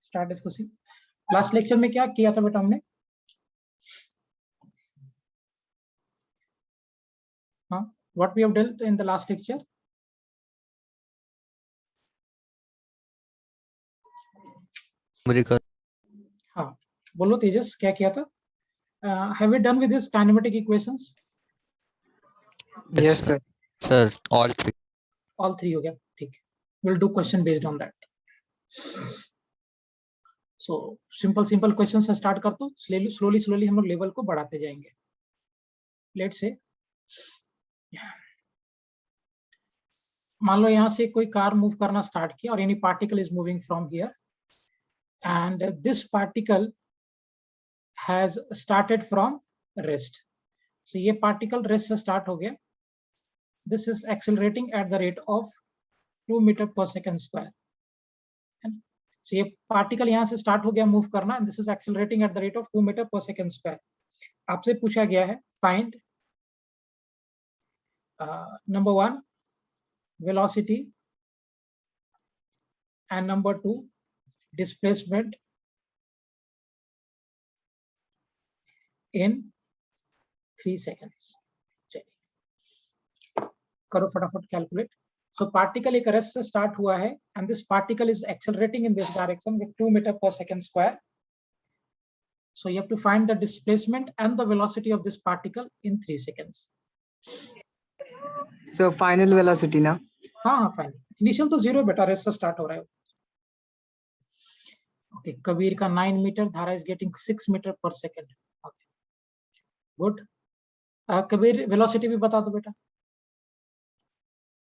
Start discussing. Last lecture में क्या किया था बेटा हमने? हाँ, what we have done in the last lecture? हाँ, बोलो तेजस, क्या किया था? Have we done with this kinematic equations? Yes, sir. Sir, all three. All three हो गया, ठीक। Will do question based on that. So simple question से start करता हूँ, स्लोली हम लोग लेवल को बढ़ाते जाएंगे। लेट्स से मान लो यहाँ से कोई कार मूव करना स्टार्ट किया और any particle is moving from here and this particle has started from rest. So ये पार्टिकल रेस्ट से स्टार्ट हो गया। This is accelerating at the rate of 2 metre पर सेकेंड स्क्वायर। So, ये particle यहाँ से स्टार्ट हो गया मूव करना, this is accelerating at the rate of 2 metre पर सेकेंड स्क्वायर। आपसे पूछा गया है find number 1 velocity and number 2 displacement in 3 seconds. चलिए करो फटाफट कैलकुलेट। So particle एक रेस्ट से स्टार्ट हुआ है and this particle is accelerating in this direction with 2 meter per second square. So you have to find the displacement and the velocity of this particle in 3 seconds. So final velocity ना? हाँ, final. Initial तो 0 बेटा, rest से start हो रहा है। Okay, Kabir का 9 metre, धारा इज गेटिंग 6 मीटर पर second. Okay, good. Kabir velocity भी बता दो बेटा।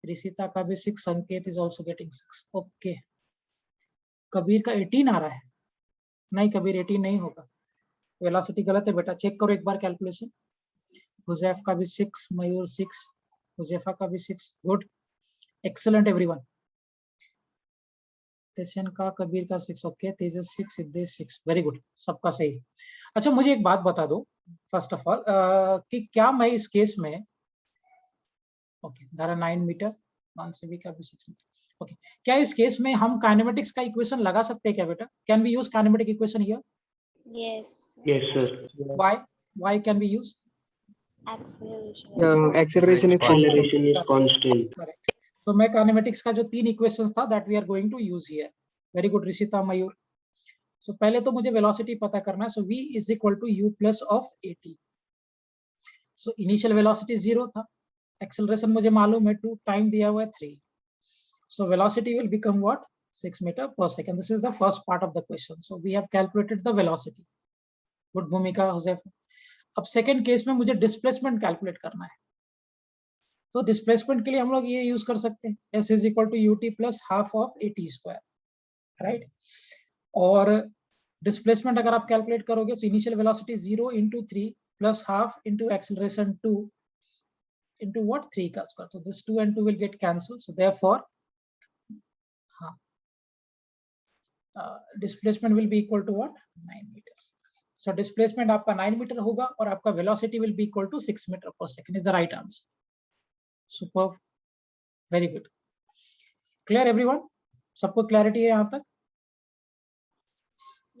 रिसिता का भी 6, संकेत is also getting 6। Okay, Kabir का 18 आ रहा है। नहीं कबीर 18 नहीं होगा, वेलोसिटी गलत है बेटा, चेक करो एक बार कैलकुलेशन। हुजैफ का भी 6, मयूर 6, हुजैफा का भी 6। Good, excellent everyone. तेशन का, कबीर का 6। ओके, तेजस 6, सिद्धेश 6। वेरी गुड, सबका सही। अच्छा, मुझे एक बात बता दो फर्स्ट ऑफ ऑल कि क्या मैं इस केस में, ओके धारा 9 मीटर, मान से भी का भी 6 मीटर। ओके, क्या इस केस में हम काइनेमेटिक्स का इक्वेशन लगा सकते हैं क्या बेटा? Can we use kinematic equation here? Yes. Yes, sir. Why can we use? Acceleration. Acceleration is constant. Acceleration is constant. Correct. तो मैं काइनेमेटिक्स का जो 3 इक्वेशंस था that we are going to use here. Very good Rishita, Mayur. So पहले तो मुझे velocity पता करना है। So v is equal to u plus of at। So initial velocity 0 था, एक्सेलरेशन मुझे मालूम है 2, टाइम दिया हुआ है 3। So velocity will become what? 6 metre पर second. This is the first part of the question. So we have calculated the velocity. Good Bhumika, Huzaif. अब second case में मुझे डिस्प्लेसमेंट कैलकुलेट करना है। तो डिस्प्लेसमेंट के लिए हम लोग ये यूज कर सकते हैं, s is equal to ut plus half of at square, right. और डिस्प्लेसमेंट अगर आप कैलकुलेट करोगे तो initial velocity 0 into 3 plus half into acceleration 2 into what? 3 का square. So this 2 and 2 will get cancelled. So therefore, displacement will be equal to what? 9 meters. So displacement आपका 9 metre होगा और आपका velocity will be equal to 6 meter per second is the right answer. Superb, very good. Clear everyone? सबको clarity है यहाँ तक?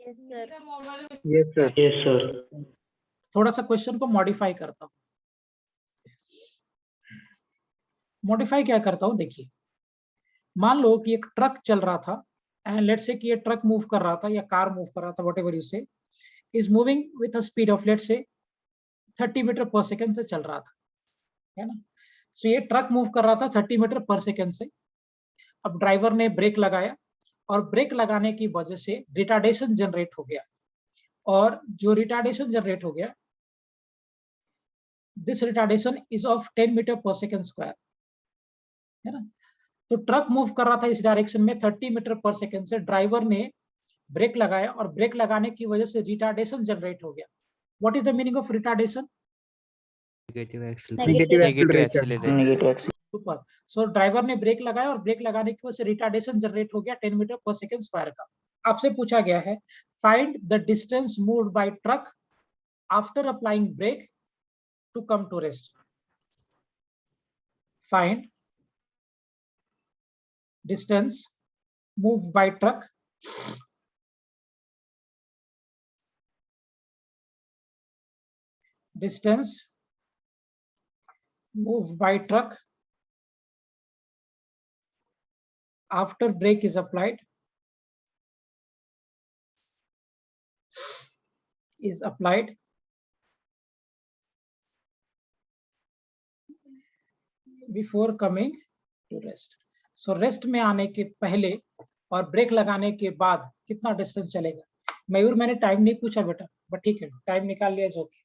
Yes, sir. Yes, sir. Yes, sir. थोड़ा सा क्वेश्चन को मॉडिफाई करता हूँ। मॉडिफाई क्या करता हूँ, देखिए मान लो कि एक ट्रक चल रहा था एंड लेट्स से कि ये ट्रक मूव कर रहा था या कार मूव कर रहा था, whatever you say, is moving with a speed of let's say 30 metre पर सेकंड से चल रहा था, है ना। सो ये ट्रक मूव कर रहा था 30 मीटर पर सेकंड से। अब ड्राइवर ने ब्रेक लगाया और ब्रेक लगाने की वजह से रिटार्डेशन जनरेट हो गया, और जो रिटार्डेशन जनरेट हो गया, this retardation is of 10 metre पर सेकंड स्क्वायर, है ना। तो ट्रक मूव कर रहा था इस डायरेक्शन में 30 मीटर पर सेकंड से, ड्राइवर ने ब्रेक लगाया और ब्रेक लगाने की वजह से रिटार्डेशन जनरेट हो गया। What is the meaning of retardation? Negative Negative acceleration. Negative super. So driver ने ब्रेक लगाया और ब्रेक लगाने की वजह से रिटार्डेशन जनरेट हो गया 10 मीटर पर सेकंड स्क्वायर का। आपसे पूछा गया है find the distance moved by truck after applying brake to come to rest. Find distance moved by truck after brake is applied before coming to rest. So rest में आने के पहले और ब्रेक लगाने के बाद कितना डिस्टेंस चलेगा? मयूर, मैंने टाइम नहीं पूछा बेटा, बट ठीक है, टाइम निकाल लिया, ओके।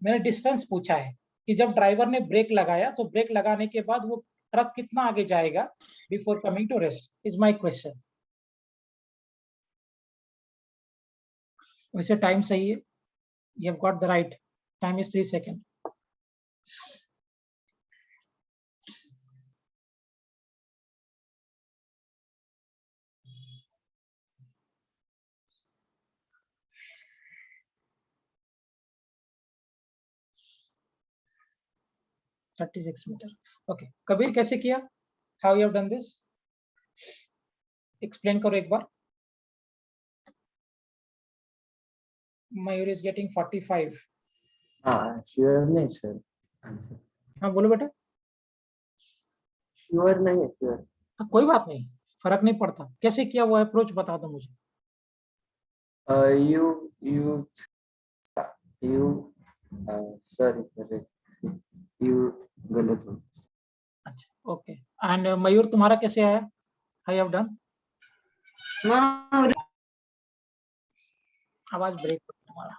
मैंने डिस्टेंस पूछा है कि जब ड्राइवर ने ब्रेक लगाया तो ब्रेक लगाने के बाद वो ट्रक कितना आगे जाएगा before coming to rest, is my question. वैसे टाइम सही है, you have got the right time is 3 second. $36 metre. Okay, Kabir कैसे किया? How you have done this? Explain करो एक बार। मयूर इज गेटिंग 45। हाँ, श्योर नहीं सर। हाँ बोलो बेटा। श्योर नहीं है, श्योर। हाँ, कोई बात नहीं, फर्क नहीं पड़ता। कैसे किया वो अप्रोच बता दो मुझे। सॉरी यू गलत हो। अच्छा ओके। एंड मयूर तुम्हारा कैसे आया? How you have done? आवाज ब्रेक तुम्हारा।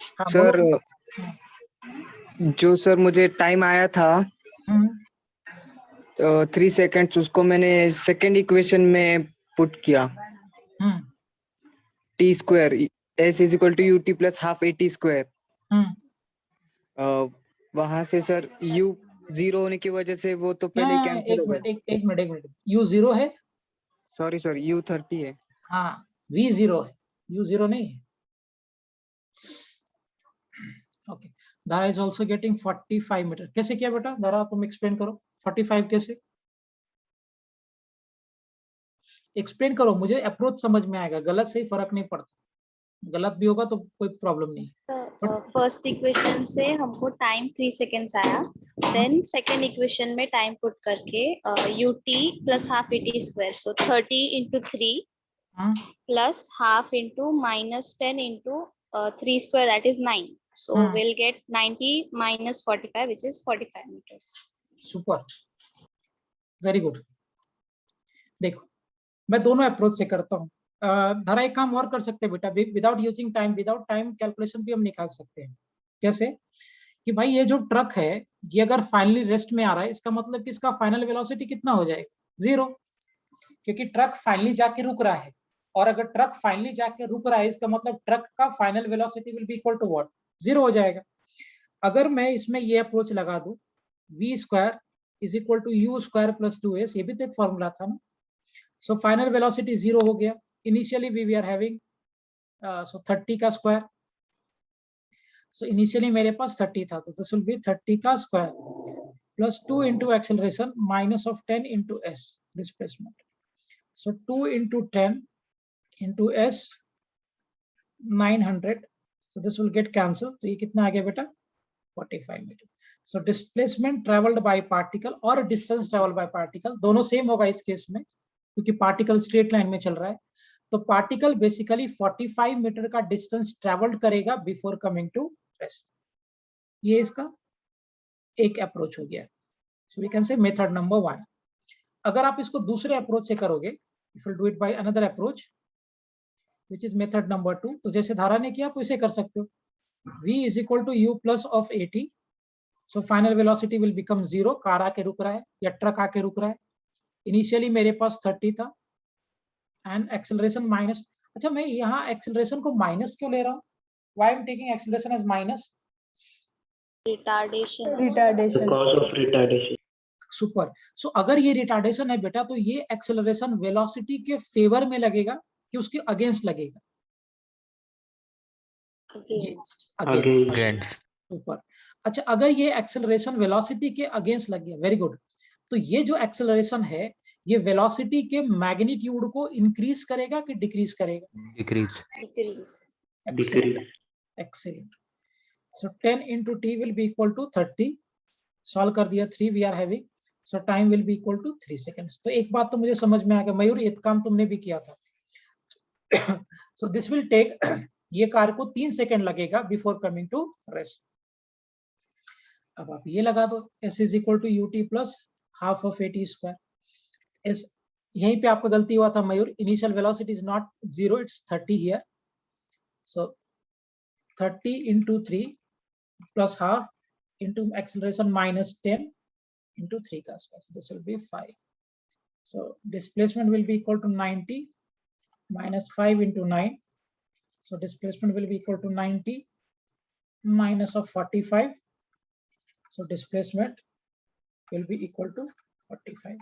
हाँ, सर बोलो। जो सर मुझे टाइम आया था 3 सेकंड्स, उसको मैंने सेकंड इक्वेशन में पुट किया। T square s is equal to u t plus half a t square. वहां से सर यू 0 होने की वजह से वो तो पहले ही कैंसिल हो गया। एक मिनट, यू 0 है? सॉरी यू 30 है। हाँ, वी 0 है, यू 0 नहीं है। ओके, धारा इज ऑल्सो गेटिंग 45 मीटर। कैसे किया बेटा? धारा तुम एक्सप्लेन करो। 45 कैसे एक्सप्लेन करो, मुझे अप्रोच समझ में आएगा। गलत सही फर्क नहीं पड़ता, गलत भी होगा तो कोई प्रॉब्लम नहीं। फर्स्ट इक्वेशन से हमको टाइम 3 सेकेंड्स आया, देन सेकेंड इक्वेशन में टाइम पुट करके you t plus half a t square, so 30 into 3 plus half into minus 10 into 3 square, that is 9. So we'll get 90 minus 45, which is 45 meters. Super, very good. देखो मैं दोनों approach से करता हूँ। धारा एक काम और कर सकते हैं बेटा, without using time, without time calculation भी हम निकाल सकते हैं। कैसे? कि भाई ये जो ट्रक है ये अगर फाइनली रेस्ट में आ रहा है, इसका मतलब कि इसका फाइनल वेलोसिटी कितना हो जाएगा? 0, क्योंकि ट्रक फाइनली जाके रुक रहा है। और अगर ट्रक फाइनली जाके रुक रहा है, इसका मतलब ट्रक का final velocity will be equal to what? 0 हो जाएगा। अगर मैं इसमें ये अप्रोच लगा दूं, v square is equal to u square plus 2s, ये भी तो एक फॉर्मूला था ना। सो फाइनल वेलोसिटी 0 हो गया। इनिशियली वी आर हैविंग 30 का स्क्वायर। सो इनिशियली मेरे पास 30 था, तो दिस विल बी 30 का square plus 2 into acceleration minus of 10 into s displacement. So 2 into 10 into s 900, so this will get cancelled। तो ये कितना आ गया बेटा? 45 metre. So displacement travelled by particle और डिस्टेंस ट्रेवल्ड बाय पार्टिकल दोनों same होगा इस केस में, क्योंकि पार्टिकल स्ट्रेट लाइन में चल रहा है। तो पार्टिकल बेसिकली 45 मीटर का डिस्टेंस ट्रेवल्ड करेगा बिफोर कमिंग टू रेस्ट। ये इसका एक अप्रोच हो गया। So we can say method number 1। अगर आप इसको दूसरे अप्रोच से करोगे, if you do it by another approach which is method number 2, तो जैसे धारा ने किया आप इसे कर सकते हो। v is equal to u plus of at, so final velocity will become 0। Car आके रुक रहा है या ट्रक आके रुक रहा है। इनिशियली मेरे पास 30 था एंड एक्सेलरेशन माइनस। अच्छा, मैं यहाँ एक्सेलरेशन को माइनस क्यों ले रहा हूँ? Why I'm taking acceleration as minus? Retardation. Because of retardation. Super. So अगर ये रिटार्डेशन है बेटा, तो ये एक्सेलरेशन वेलोसिटी के फेवर में लगेगा कि उसके अगेंस्ट लगेगा? Against. सुपर। अच्छा, अगर ये एक्सेलरेशन वेलोसिटी के अगेंस्ट लग गया, वेरी गुड। तो ये जो एक्सेलरेशन है ये वेलोसिटी के मैग्नीट्यूड को इंक्रीज करेगा कि डिक्रीज करेगा? Decrease. Decrease. Excellent. So 10 into t will be equal to 30. Solve कर दिया, 3 we are having. So time will be equal to 3 seconds. तो एक बात तो मुझे समझ में आ गया मयूर, ये काम तुमने भी किया था. So this will take, ये कार को 3 सेकंड लगेगा बिफोर कमिंग टू रेस्ट. अब आप ये लगा दो, s is equal to ut plus half of at square. s यहीं पे आपका गलती हुआ था Mayur, initial velocity is not 0, it's 30 here. So 30 into 3 plus half into acceleration minus 10 into 3 का square. So this will be 5. So displacement will be equal to 90 minus 5 into 9. So displacement will be equal to 90 minus of 45. So displacement will be equal to 45.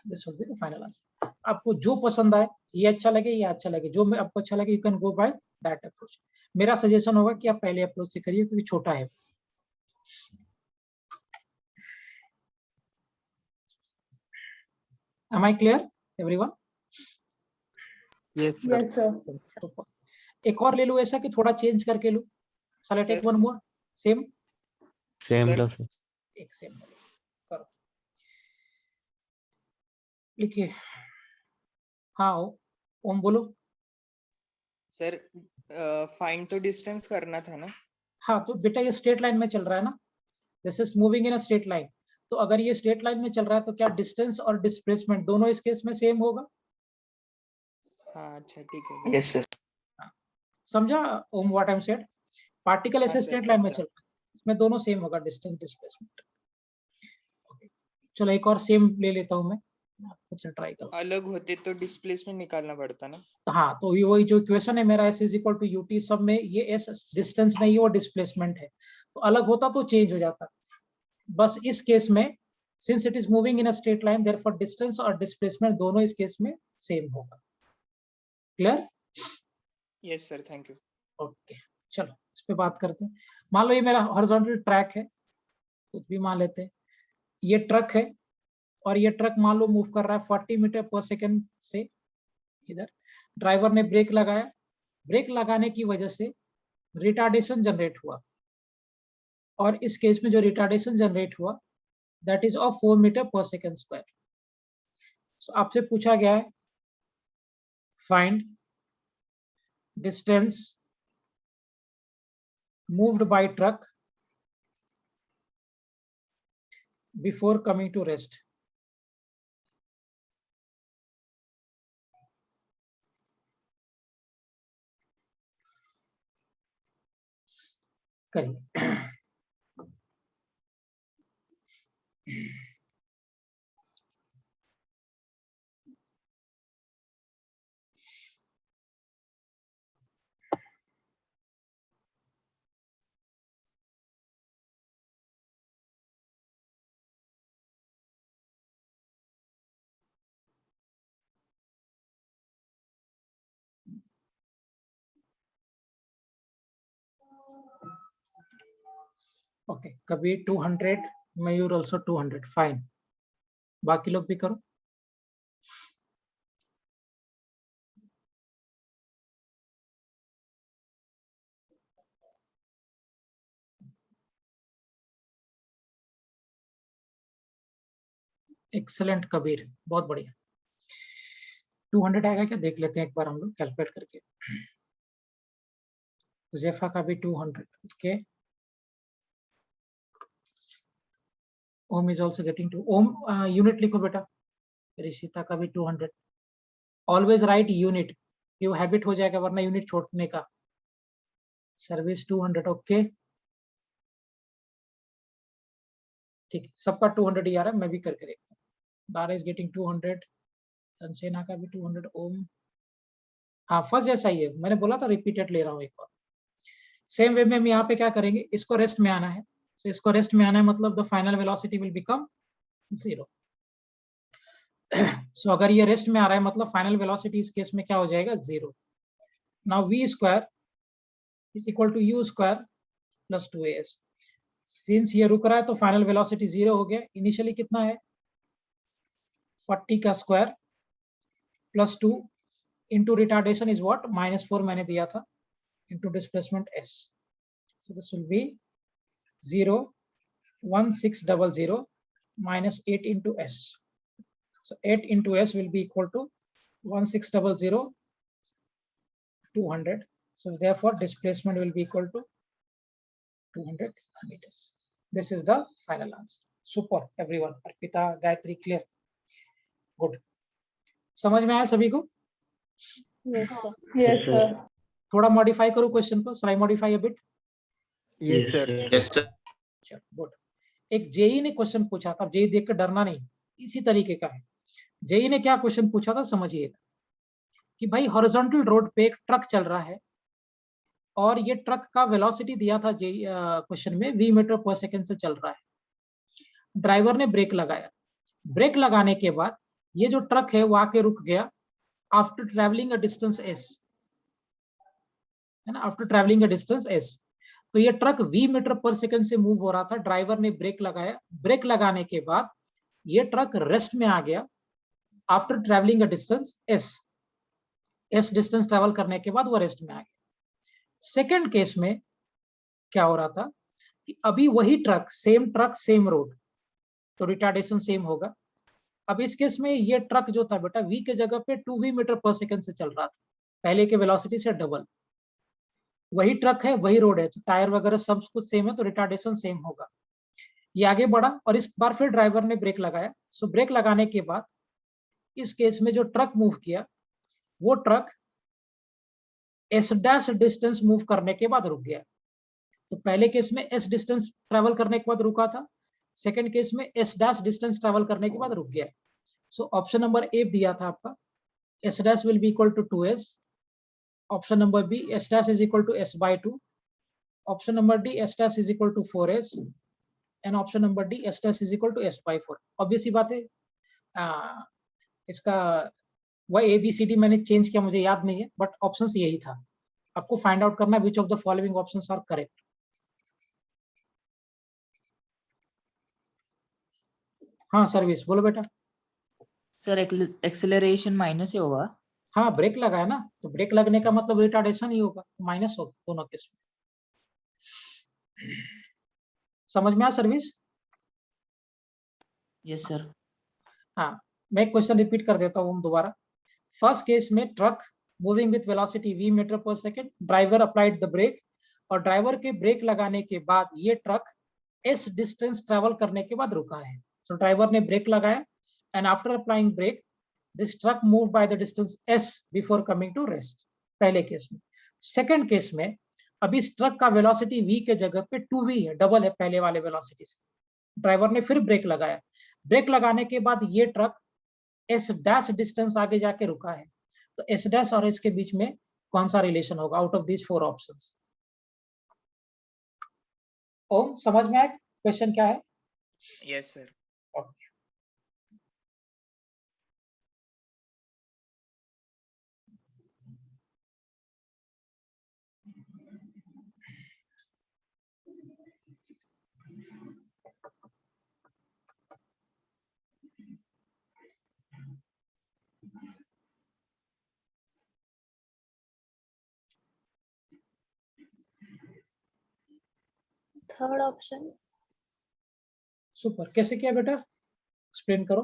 This will be the final answer. आपको जो पसंद आए, ये अच्छा लगे या अच्छा लगे, जो में आपको अच्छा लगे, you can go by that approach. मेरा सजेशन होगा कि आप पहले अप्रोच से करिए क्योंकि छोटा है. Am I clear, everyone? Yes, sir. Super. एक और ले लो ऐसा कि थोड़ा चेंज करके लो. Shall I take one more? Same? Same the sir. एक सेम करो, लिखिए. हाँ ओम बोलो. सर फाइंड तो डिस्टेंस करना था ना. हाँ तो बेटा ये स्ट्रेट लाइन में चल रहा है ना, this is moving in a straight line. तो अगर ये स्ट्रेट लाइन में चल रहा है तो क्या डिस्टेंस और डिस्प्लेसमेंट दोनों इस केस में सेम होगा? हाँ अच्छा ठीक है. Yes, sir. समझा Om what I am said? Particle ऐसे हाँ, स्ट्रेट सर, लाइन में समझा. चल रहा है, इसमें दोनों सेम होगा डिस्टेंस डिस्प्लेसमेंट. चलो एक और सेम ले लेता हूं मैं, कुछ ट्राई करो. अलग होते तो डिस्प्लेसमेंट निकालना पड़ता ना. हाँ तो ये वही जो इक्वेशन है मेरा, s is equal to u t, सब में ये s डिस्टेंस नहीं है, वो डिस्प्लेसमेंट है. तो अलग होता तो चेंज हो जाता. बस इस केस में since it is moving in a straight line, therefore distance और डिस्प्लेसमेंट दोनों इस केस में सेम होगा. Clear? Yes sir, thank you. Okay चलो इस पे बात करते हैं. मान लो ये मेरा हॉरिजॉन्टल ट्रैक है, कुछ भी मान लेते हैं. ये ट्रक है और ये ट्रक मान लो मूव कर रहा है 40 मीटर पर सेकंड से इधर. ड्राइवर ने ब्रेक लगाया, ब्रेक लगाने की वजह से रिटार्डेशन जनरेट हुआ, और इस केस में जो रिटार्डेशन जनरेट हुआ दैट इज ऑफ 4 मीटर पर सेकंड स्क्वायर. सो आपसे पूछा गया है find distance moved by truck before coming to rest. करिए. Okay Kabir 200, Mayur also 200. Fine, बाकी लोग भी करो. एक्सेलेंट कबीर, बहुत बढ़िया. 200 आएगा क्या देख लेते हैं एक बार हम लोग कैलकुलेट करके. जेफा का भी 200. Okay Om is also getting two. Om unit लिखो बेटा. ऋषिता का भी 200. ऑलवेज राइट यूनिट, ये हैबिट हो जाएगा वरना यूनिट छोड़ने का. सर्विस 200. ओके ठीक है, सबका 200 ही आ रहा है, मैं भी करके देखता हूँ. Dara is getting 200. तनसेना का भी 200. ओम हाँ फर्स्ट जैसा ही है, मैंने बोला था रिपीटेड ले रहा हूँ एक बार. सेम वे में हम यहाँ पे क्या करेंगे, इसको रेस्ट में आना है. तो इसको रेस्ट में आना है मतलब the final velocity will become 0. सो अगर ये रेस्ट में आ रहा है मतलब फाइनल वेलोसिटी इस केस में क्या हो जाएगा 0. Now v square is equal to u square plus 2as. Since ये रुक रहा है तो फाइनल वेलोसिटी 0 हो गया. इनिशियली कितना है 40 का square plus 2 into retardation is what -4 मैंने दिया था into displacement s. So this will be 01600 minus 8 into s. So 8 into s will be equal to 1600 200. So therefore displacement will be equal to 200 meters. This is the final answer. Super everyone. Arpita, Gayatri, clear? Good. समझ में आया सभी को? Yes, sir. Yes, sir. थोड़ा modify करूं question को. Shall I modify a bit? Yes sir. Yes, sir. Good. एक JEE ने क्वेश्चन पूछा था, जेई देख कर डरना नहीं, इसी तरीके का है. जेई ने क्या क्वेश्चन पूछा था समझिएगा कि भाई हॉरिजॉन्टल रोड पे एक ट्रक चल रहा है और ये ट्रक का वेलोसिटी दिया था जेई क्वेश्चन में v मीटर पर सेकंड से चल रहा है. ड्राइवर ने ब्रेक लगाया. ब्रेक लगाने के बाद ये जो ट्रक है वो आके रुक गया after travelling a distance s, है ना, after travelling a distance s. तो ये ट्रक v मीटर पर सेकंड से मूव हो रहा था. ड्राइवर ने ब्रेक लगाया. ब्रेक लगाने के बाद ये ट्रक रेस्ट में आ गया after travelling a distance s distance travel करने के बाद वो रेस्ट में आ गया. सेकंड केस में क्या हो रहा था कि अभी वही ट्रक सेम रोड, तो रिटार्डेशन सेम होगा. अब इस केस में ये ट्रक जो था बेटा v के जगह पे 2v मीटर पर सेकंड से चल रहा था, पहले के वेलोसिटी से डबल. वही ट्रक है, वही रोड है, तो टायर वगैरह सब कुछ सेम है, तो रिटार्डेशन सेम होगा. ये आगे बढ़ा और इस बार फिर ड्राइवर ने ब्रेक लगाया. सो ब्रेक लगाने के बाद इस केस में जो ट्रक मूव किया वो ट्रक s' डिस्टेंस मूव करने के बाद रुक गया. तो पहले केस में s डिस्टेंस ट्रेवल करने के बाद रुका था, सेकंड केस में s' डिस्टेंस ट्रेवल करने के बाद रुक गया. सो ऑप्शन नंबर ए दिया था आपका s' will be equal to 2s. Option number B s' is equal to s/2. Option number D s' is equal to 4s and option number D s' is equal to s/4. Obvious सी बात है, इसका वह ABCD मैंने change किया, मुझे याद नहीं है, बट ऑप्शंस यही था. आपको फाइंड आउट करना है which of the following options are correct. हाँ सर्विस बोलो बेटा. सर एक्सेलरेशन माइनस ही होगा. हाँ ब्रेक लगाया ना, तो ब्रेक लगने का मतलब रिटार्डेशन ही होगा, माइनस होगा दोनों केस में. समझ में आया सर्विस? Yes sir. हाँ मैं क्वेश्चन रिपीट कर देता हूँ दोबारा. फर्स्ट केस में truck moving with velocity v metre पर second, driver applied the brake, और ड्राइवर के ब्रेक लगाने के बाद ये ट्रक s डिस्टेंस ट्रेवल करने के बाद रुका है. सो ड्राइवर ने ब्रेक लगाया and after applying brake this truck move by the distance s before coming to rest, पहले केस में. सेकंड केस में अभी इस ट्रक का वेलोसिटी v के जगह पे 2v है, डबल है पहले वाले वेलोसिटी से. ड्राइवर ने फिर ब्रेक लगाया. ब्रेक लगाने के बाद ये ट्रक s' डिस्टेंस आगे जाके रुका है. तो s' और s के बीच में कौन सा रिलेशन होगा आउट ऑफ दीज 4 ऑप्शंस? ओम समझ में आया क्वेश्चन क्या है? Yes sir. Okay. Third option. Super. कैसे किया बेटा, एक्सप्लेन करो,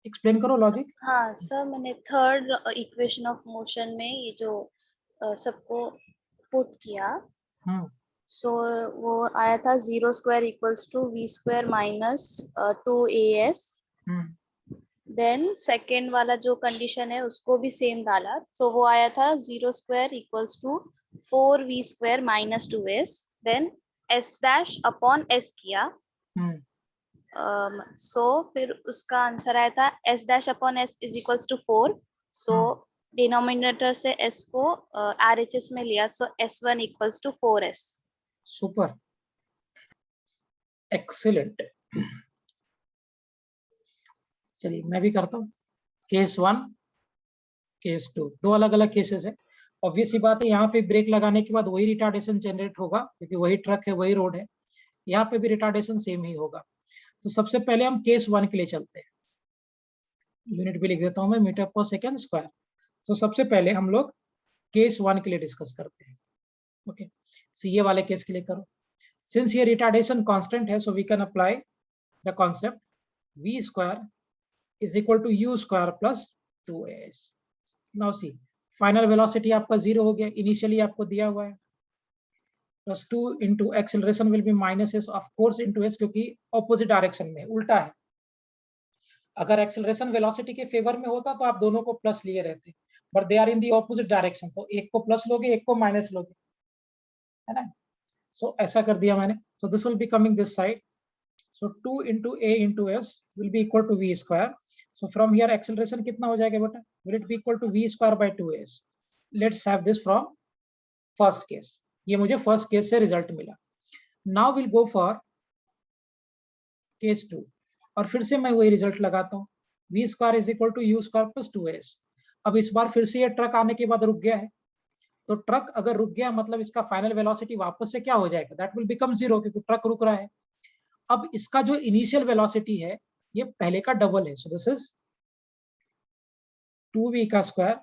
एक्सप्लेन करो लॉजिक. हाँ सर, मैंने थर्ड इक्वेशन ऑफ मोशन में ये जो सबको पुट किया, सो वो आया था 0 square equals to v² minus 2as. Then second वाला जो कंडीशन है उसको भी सेम डाला, तो वो आया था 0 square equals to 4v² minus 2s. Then s' upon s किया, सो फिर उसका आंसर आया था s' upon s is equals to 4. So denominator से s को RHS में लिया, so s1 equals to 4s. Super, excellent. चलिए मैं भी करता हूँ. केस 1, केस 2, दो अलग अलग केसेस है. ऑब्वियस सी बात है, यहाँ पे ब्रेक लगाने के बाद वही रिटार्डेशन जनरेट होगा क्योंकि वही ट्रक है, वही रोड है. यहाँ पे भी रिटार्डेशन सेम ही होगा. तो सबसे पहले हम केस 1 के लिए चलते हैं, यूनिट भी लिख देता हूं मैं, मीटर पर सेकेंड स्क्वायर। तो सबसे पहले हम लोग केस 1 के लिए डिस्कस करते हैं। ओके, सो ये वाले केस के लिए करो। सिंस ये रिटार्डेशन कांस्टेंट है, so we can apply the concept v square is equal to u square plus 2as। Now see, final velocity आपका 0 हो गया, इनिशियली आपको दिया हुआ है, plus 2 into acceleration will be minus s, of course into s, क्योंकि opposite direction में उल्टा है। अगर एक्सेलरेशन वेलोसिटी के फेवर में होता तो आप दोनों को प्लस लिए रहते, but they are in the opposite direction, तो एक को प्लस लोगे एक को माइनस लोगे, है ना। सो ऐसा कर दिया मैंने। So this will be coming this side, so 2 into a into s will be equal to v square. So from here acceleration कितना हो जाएगा बेटा, will it be equal to v square by 2as। Let's have this from first case, ये मुझे first case से result मिला। Now will go for case 2, और फिर से मैं वही रिजल्ट लगाता हूँ, v square is equal to u square plus 2as। अब इस बार फिर से ये ट्रक आने के बाद रुक गया है, तो ट्रक अगर रुक गया मतलब इसका फाइनल वेलोसिटी वापस से क्या हो जाएगा, दैट विल बिकम 0, क्योंकि ट्रक रुक रहा है। अब इसका जो इनिशियल वेलोसिटी है ये पहले का डबल है, सो दिस इज 2v का स्क्वायर,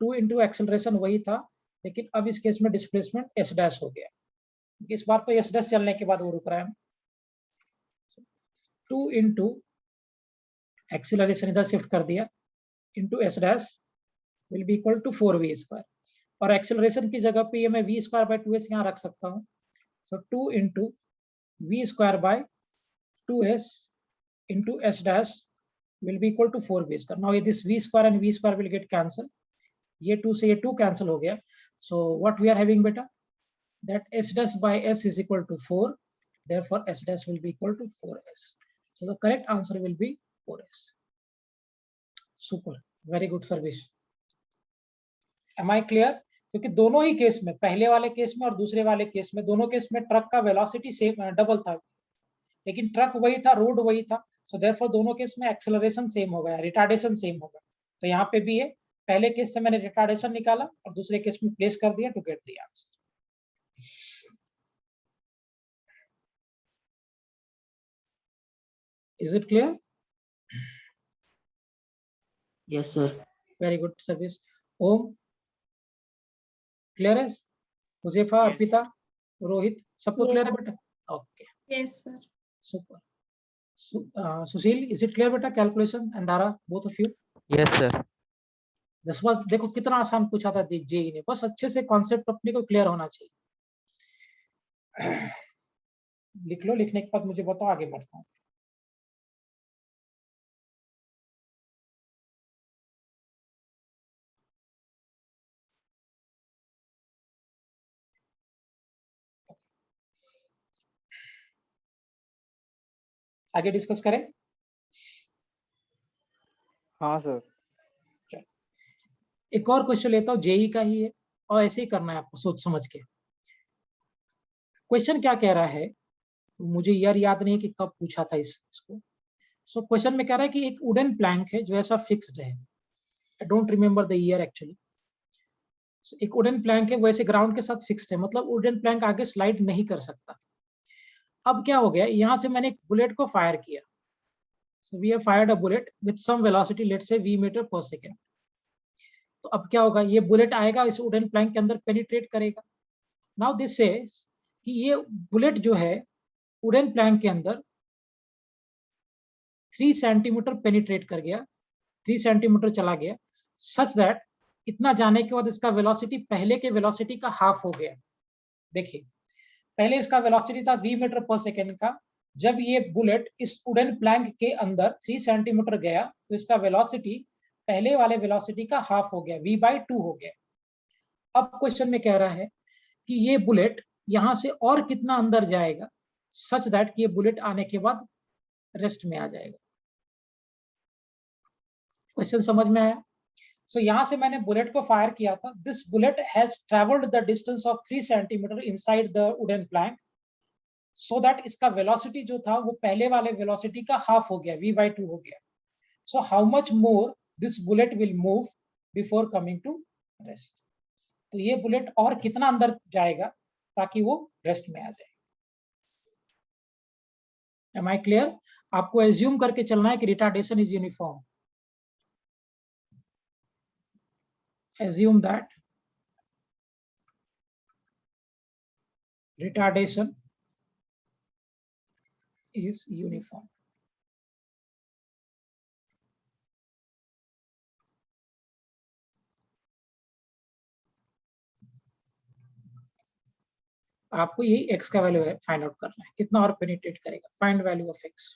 2 इंटू एक्सेलरेशन वही था, लेकिन अब इस केस में डिस्प्लेसमेंट s डैश हो गया, इस बार तो s डैश चलने के बाद वो रुक रहा है। 2 इंटू एक्सेलरेशन इधर शिफ्ट कर दिया, into s dash will be equal to 4v square, और एक्सेलरेशन की जगह पे ये मैं v स्क्वायर बाय 2s यहाँ रख सकता हूँ। सो 2 into v square by 2s into s dash will be equal to 4v square. Now this v square and v square will get cancelled. ये 2 से ये 2 cancel हो गया. So what we are having beta? That s dash by s is equal to 4. Therefore s dash will be equal to 4s. So the correct answer will be 4s. Super. Very good service. Am I clear? क्योंकि दोनों ही case में, पहले वाले case में और दूसरे वाले case में, दोनों केस में ट्रक का वेलोसिटी सेम डबल था, लेकिन ट्रक वही था, रोड वही था। सो देयरफॉर दोनों केस में एक्सेलरेशन सेम हो गया, रिटार्डेशन सेम होगा। तो यहाँ पे भी है, पहले केस से मैंने रिटार्डेशन निकाला और दूसरे केस में प्लेस कर दिया to get the answer. Is it clear? Yes, sir. Very good सर्विस। ओम क्लियर है? हुजैफा, Yes. अर्पिता, रोहित, सबको Yes, क्लियर है sir. बेटा? Okay, Yes, sir. Super. Sushil, is it clear बेटा? Calculation and Dhara, both of you? Yes, sir. दस बार देखो कितना आसान पूछा था जेई ने, बस अच्छे से कॉन्सेप्ट अपने को क्लियर होना चाहिए। लिख लो, लिखने के बाद मुझे बताओ, आगे बढ़ता हूँ। आगे डिस्कस करें? हाँ सर। एक और क्वेश्चन लेता हूँ, जेई का ही है, और ऐसे ही करना है आपको सोच समझ के। क्वेश्चन क्या कह रहा है, मुझे ईयर याद नहीं कि कब पूछा था इसको। सो क्वेश्चन में कह रहा है कि एक वुडन प्लैंक है जो ऐसा फिक्स्ड है, I don't remember the year actually. एक वुडन प्लैंक है वो ऐसे ग्राउंड के साथ फिक्स्ड है, मतलब वुडन प्लैंक आगे स्लाइड नहीं कर सकता। अब क्या हो गया, यहां से मैंने एक बुलेट को फायर किया, so we have fired a bullet with some velocity, let's say v meter per second। तो अब क्या होगा, ये बुलेट आएगा इस वुडन प्लैंक के अंदर पेनिट्रेट करेगा। नाउ दिस सेज कि ये बुलेट जो है वुडन प्लैंक के अंदर 3 सेंटीमीटर पेनिट्रेट कर गया, 3 सेंटीमीटर चला गया, सच दैट इतना जाने के बाद इसका वेलोसिटी पहले के वेलोसिटी का हाफ हो गया। देखिए, पहले इसका वेलोसिटी था v मीटर पर सेकेंड का, जब ये बुलेट इस वुडन प्लैंक के अंदर 3 सेंटीमीटर गया तो इसका वेलोसिटी पहले वाले वेलोसिटी का हाफ हो गया, v/2 हो गया। अब क्वेश्चन में कह रहा है कि ये बुलेट यहां से और कितना अंदर जाएगा सच दैट कि ये बुलेट आने के बाद रेस्ट में आ जाएगा। क्वेश्चन समझ में आया? सो यहां से मैंने बुलेट को फायर किया था, this bullet has travelled the distance of 3 centimetre inside the wooden plank, so that इसका वेलोसिटी जो था वो पहले वाले वेलोसिटी का हाफ हो गया, v/2 हो गया। So how much more this bullet will move before coming to rest. तो ये बुलेट और कितना अंदर जाएगा ताकि वो रेस्ट में आ जाए। Am I clear? आपको एज्यूम करके चलना है कि retardation is uniform. Assume that retardation is uniform. आपको यही x का वैल्यू फाइंड आउट करना है, कितना और पेनिट्रेट करेगा. Find value of x.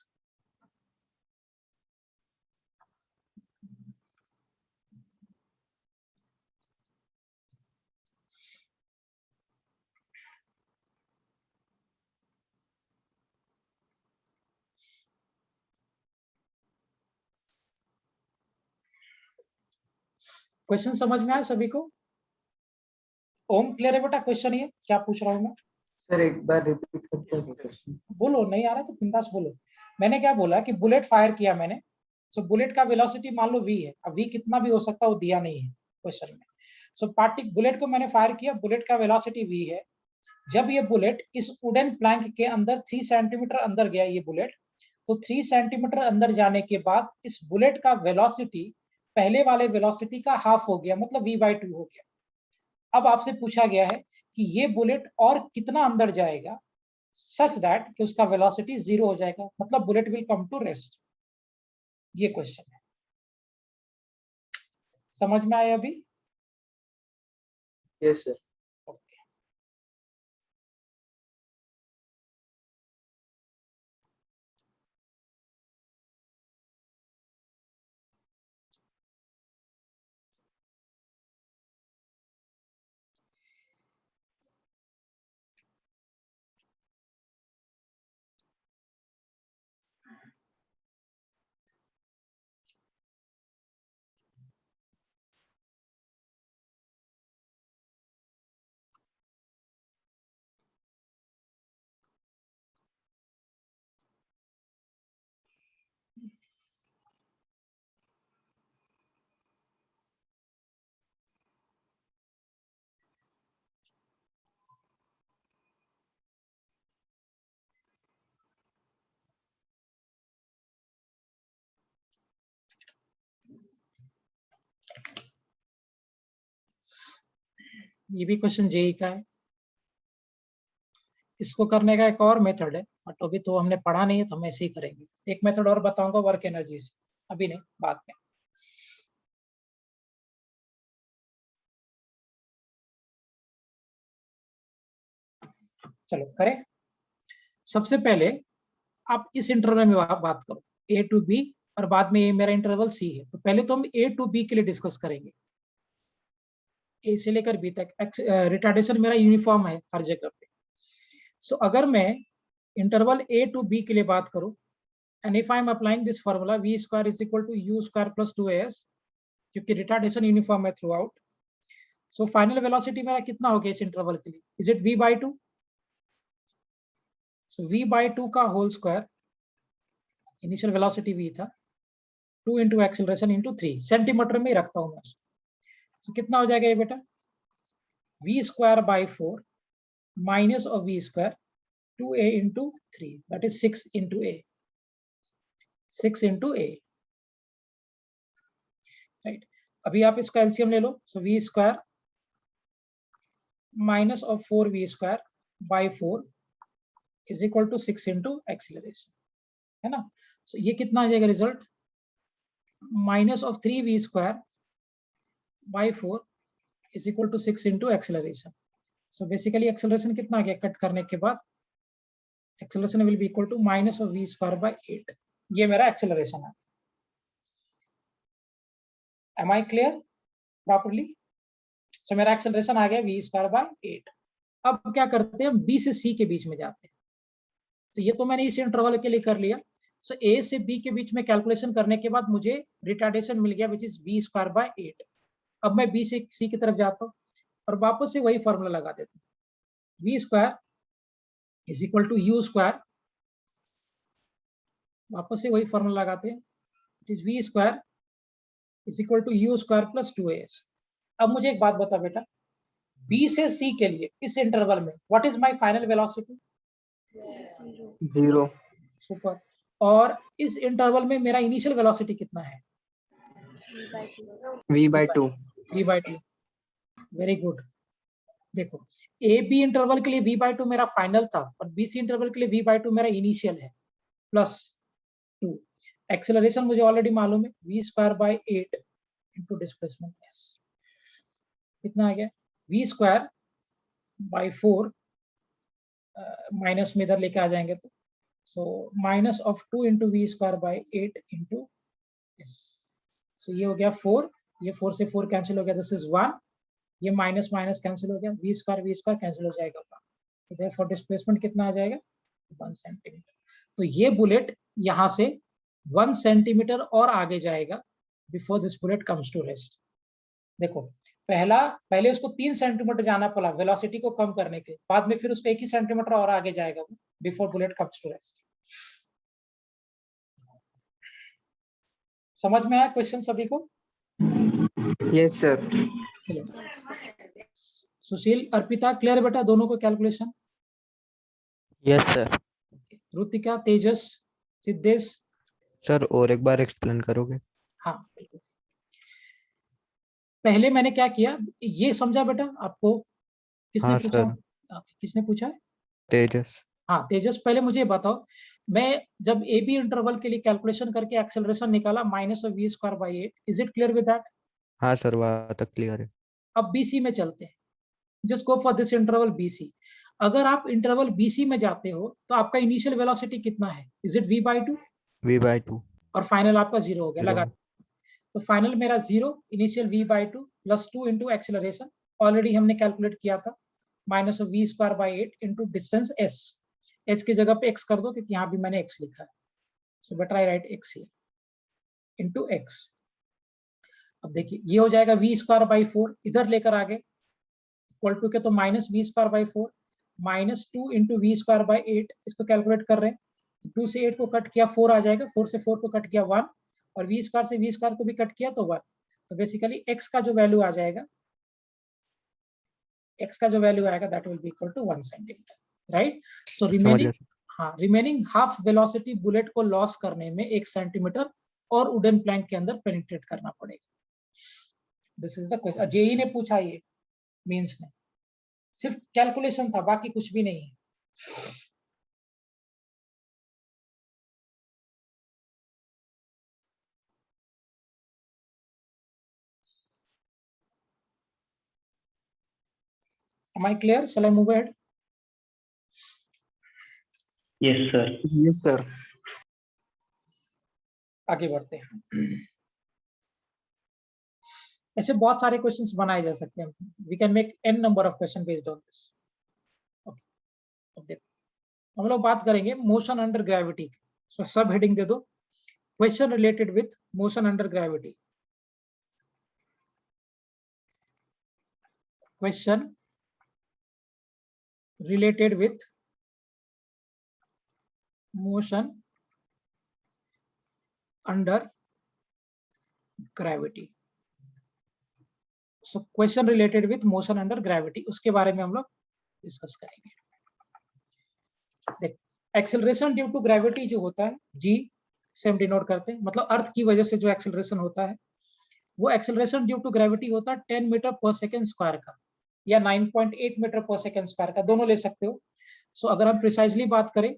Question समझ में आया सभी को? ओम क्लियर है बेटा क्वेश्चन? ये क्या पूछ रहा हूं मैं? सर एक बार रिपीट करते हैं क्वेश्चन. बोलो, नहीं आ रहा तो बिंदास बोलो. मैंने क्या बोला कि बुलेट फायर किया मैंने. सो बुलेट का वेलोसिटी मान लो v है. अब v कितना भी हो सकता है वो दिया नहीं है क्वेश्चन में. सो बुलेट को मैंने फायर किया, बुलेट का वेलोसिटी v है. जब ये बुलेट इस वुडन प्लैंक के अंदर 3 सेंटीमीटर अंदर गया ये बुलेट, तो 3 सेंटीमीटर अंदर जाने के बाद इस बुलेट का वेलोसिटी पहले वाले वेलोसिटी का हाफ हो गया, मतलब v/2 हो गया. अब आपसे पूछा गया है कि ये बुलेट और कितना अंदर जाएगा सच दैट कि उसका वेलोसिटी 0 हो जाएगा, मतलब bullet will come to rest. ये क्वेश्चन है. समझ में आया अभी? Yes sir. ओके. ये भी क्वेश्चन जेई का है. इसको करने का एक और मेथड है, बट अभी तो हमने पढ़ा नहीं है तो हम ऐसे ही करेंगे. एक मेथड और बताऊंगा वर्क एनर्जी से, अभी नहीं, बाद में. चलो करें. सबसे पहले आप इस इंटरवल में बात करो a to b, और बाद में ये मेरा इंटरवल c है. तो पहले तो हम a to b के लिए डिस्कस करेंगे, a से लेकर b तक. रिटार्डेशन मेरा यूनिफॉर्म है हर जगह पे. सो अगर मैं इंटरवल a to b के लिए बात करूं, and if I am applying this formula v square is equal to u square plus 2as, क्योंकि रिटार्डेशन यूनिफॉर्म है throughout. So final velocity मेरा कितना हो गया इस इंटरवल के लिए? Is it v/2? So v/2 का whole square, initial velocity v था, 2 इंटू एक्सेलरेशन इंटू 3. सेंटीमीटर में ही रखता हूं मैं. सो कितना हो जाएगा ये बेटा? v square by 4 minus of v square 2a into 3, that is 6 into a. 6 into a, right. अभी आप इसका एलसीएम ले लो. So v square minus of 4v square by 4 is equal to 6 into acceleration, है ना. सो ये कितना आ जाएगा रिजल्ट? Minus of 3v square by 4 is equal to 6 into acceleration. So basically acceleration कितना आ गया कट करने के बाद? Acceleration will be equal to minus of v square by 8. ये मेरा एक्सीलरेशन है. Am I clear properly? So मेरा एक्सीलरेशन आ गया v स्क्वायर बाई 8. अब क्या करते हैं, b से c के बीच में जाते हैं. तो ये तो मैंने इस इंटरवल के लिए कर लिया. सो a से b के बीच में कैलकुलेशन करने के बाद मुझे रिटार्डेशन मिल गया which is v square by 8. अब मैं b से c की तरफ जाता हूँ और वापस से वही फॉर्मूला लगा देता हूँ. v square is equal to u square, वापस से वही फॉर्मूला लगाते हैं. It is v square is equal to u square plus 2as. अब मुझे एक बात बता बेटा, b से c के लिए इस इंटरवल में what is my final velocity? 0. Super. और इस इंटरवल में मेरा इनिशियल वेलोसिटी कितना है? V/2. v/2। Very good. देखो ए बी इंटरवल के लिए v/2 मेरा फाइनल था और बी सी इंटरवल के लिए v/2 मेरा इनिशियल है प्लस 2। एक्सेलरेशन मुझे ऑलरेडी मालूम है v²/8 इंटू डिस्प्लेसमेंट s। कितना आ गया? v²/4 माइनस में इधर लेके आ जाएंगे तो so minus of 2 into v²/8 into s। सो ये हो गया 4, ये 4 से 4 कैंसिल हो गया, दिस इज 1, ये माइनस माइनस कैंसिल हो गया, v² कैंसिल हो जाएगा, तो देयरफॉर डिस्प्लेसमेंट कितना आ जाएगा? 1 सेंटीमीटर। तो ये बुलेट यहाँ से 1 सेंटीमीटर और आगे जाएगा before this bullet comes to rest. देखो पहले उसको 3 सेंटीमीटर जाना पड़ा वेलोसिटी को कम करने के, बाद में फिर उसको 1 ही सेंटीमीटर और आगे जाएगा before bullet comes to rest. समझ में आया क्वेश्चन सभी को? Yes, sir. Sushil, Arpita, clear बेटा दोनों को calculation? Yes sir. Rutika, Tejas, Siddhesh? Sir और एक बार एक्सप्लेन करोगे? हाँ बिल्कुल। पहले मैंने क्या किया ये समझा बेटा आपको? किसने हाँ पूछा? सर। किसने पूछा है? तेजस। हाँ तेजस, पहले मुझे बताओ, मैं जब ए बी इंटरवल के लिए कैलकुलेशन करके एक्सेलरेशन निकाला -v²/8, is it clear with that? हाँ सर वहाँ तक क्लियर है। अब बीसी में चलते हैं, just go for this interval BC. अगर आप इंटरवल बीसी में जाते हो तो आपका इनिशियल वेलोसिटी कितना है? Is it v/2? v/2। और फाइनल आपका 0 हो गया, लगा। 0। तो फाइनल मेरा 0, initial v/2 plus 2 into acceleration already हमने कैलकुलेट किया था, minus v²/8 into distance s। s की जगह पे x कर दो क्योंकि यहाँ भी मैंने x लिखा है, so better I right x here into x। अब देखिए ये हो जाएगा v²/4, इधर लेकर आगे इक्वल टू के तो minus v²/4 minus 2 into v²/8, इसको कैलकुलेट कर रहे हैं, 2 से 8 को कट किया 4 आ जाएगा, 4 से 4 को कट किया 1, और v² से v² को भी कट किया तो 1। तो बेसिकली x का जो वैल्यू आ जाएगा, x का जो वैल्यू आएगा that will be equal to 1 centimetre, right? So समझ रिमेनिंग, गया सर। हाँ रिमेनिंग हाफ वेलोसिटी बुलेट को लॉस करने में 1 सेंटीमीटर और वुडन प्लैंक के अंदर पेनिट्रेट करना पड़ेगा। This is the question. JEE ने पूछा, ये मींस ने, सिर्फ कैलकुलेशन था, बाकी कुछ भी नहीं है। Am I clear? Shall I move ahead? Yes, sir. Yes, sir. आगे बढ़ते हैं। ऐसे बहुत सारे क्वेश्चंस बनाए जा सकते हैं, we can make n number of question based on this. अब देखो हम लोग बात करेंगे मोशन अंडर ग्रेविटी। सो सब हेडिंग दे दो, question related with motion under gravity. Question related with motion under gravity। so question related with motion under gravity, उसके बारे में हम लोग डिस्कस करेंगे। देख, एक्सेलरेशन ड्यू टू ग्रेविटी जो होता है g से हम डिनोट करते हैं, मतलब अर्थ की वजह से जो एक्सेलरेशन होता है वो एक्सेलरेशन ड्यू टू ग्रेविटी होता है 10 मीटर पर सेकेंड स्क्वायर का या 9.8 मीटर पर सेकेंड स्क्वायर का, दोनों ले सकते हो। सो अगर हम प्रिसाइजली बात करें,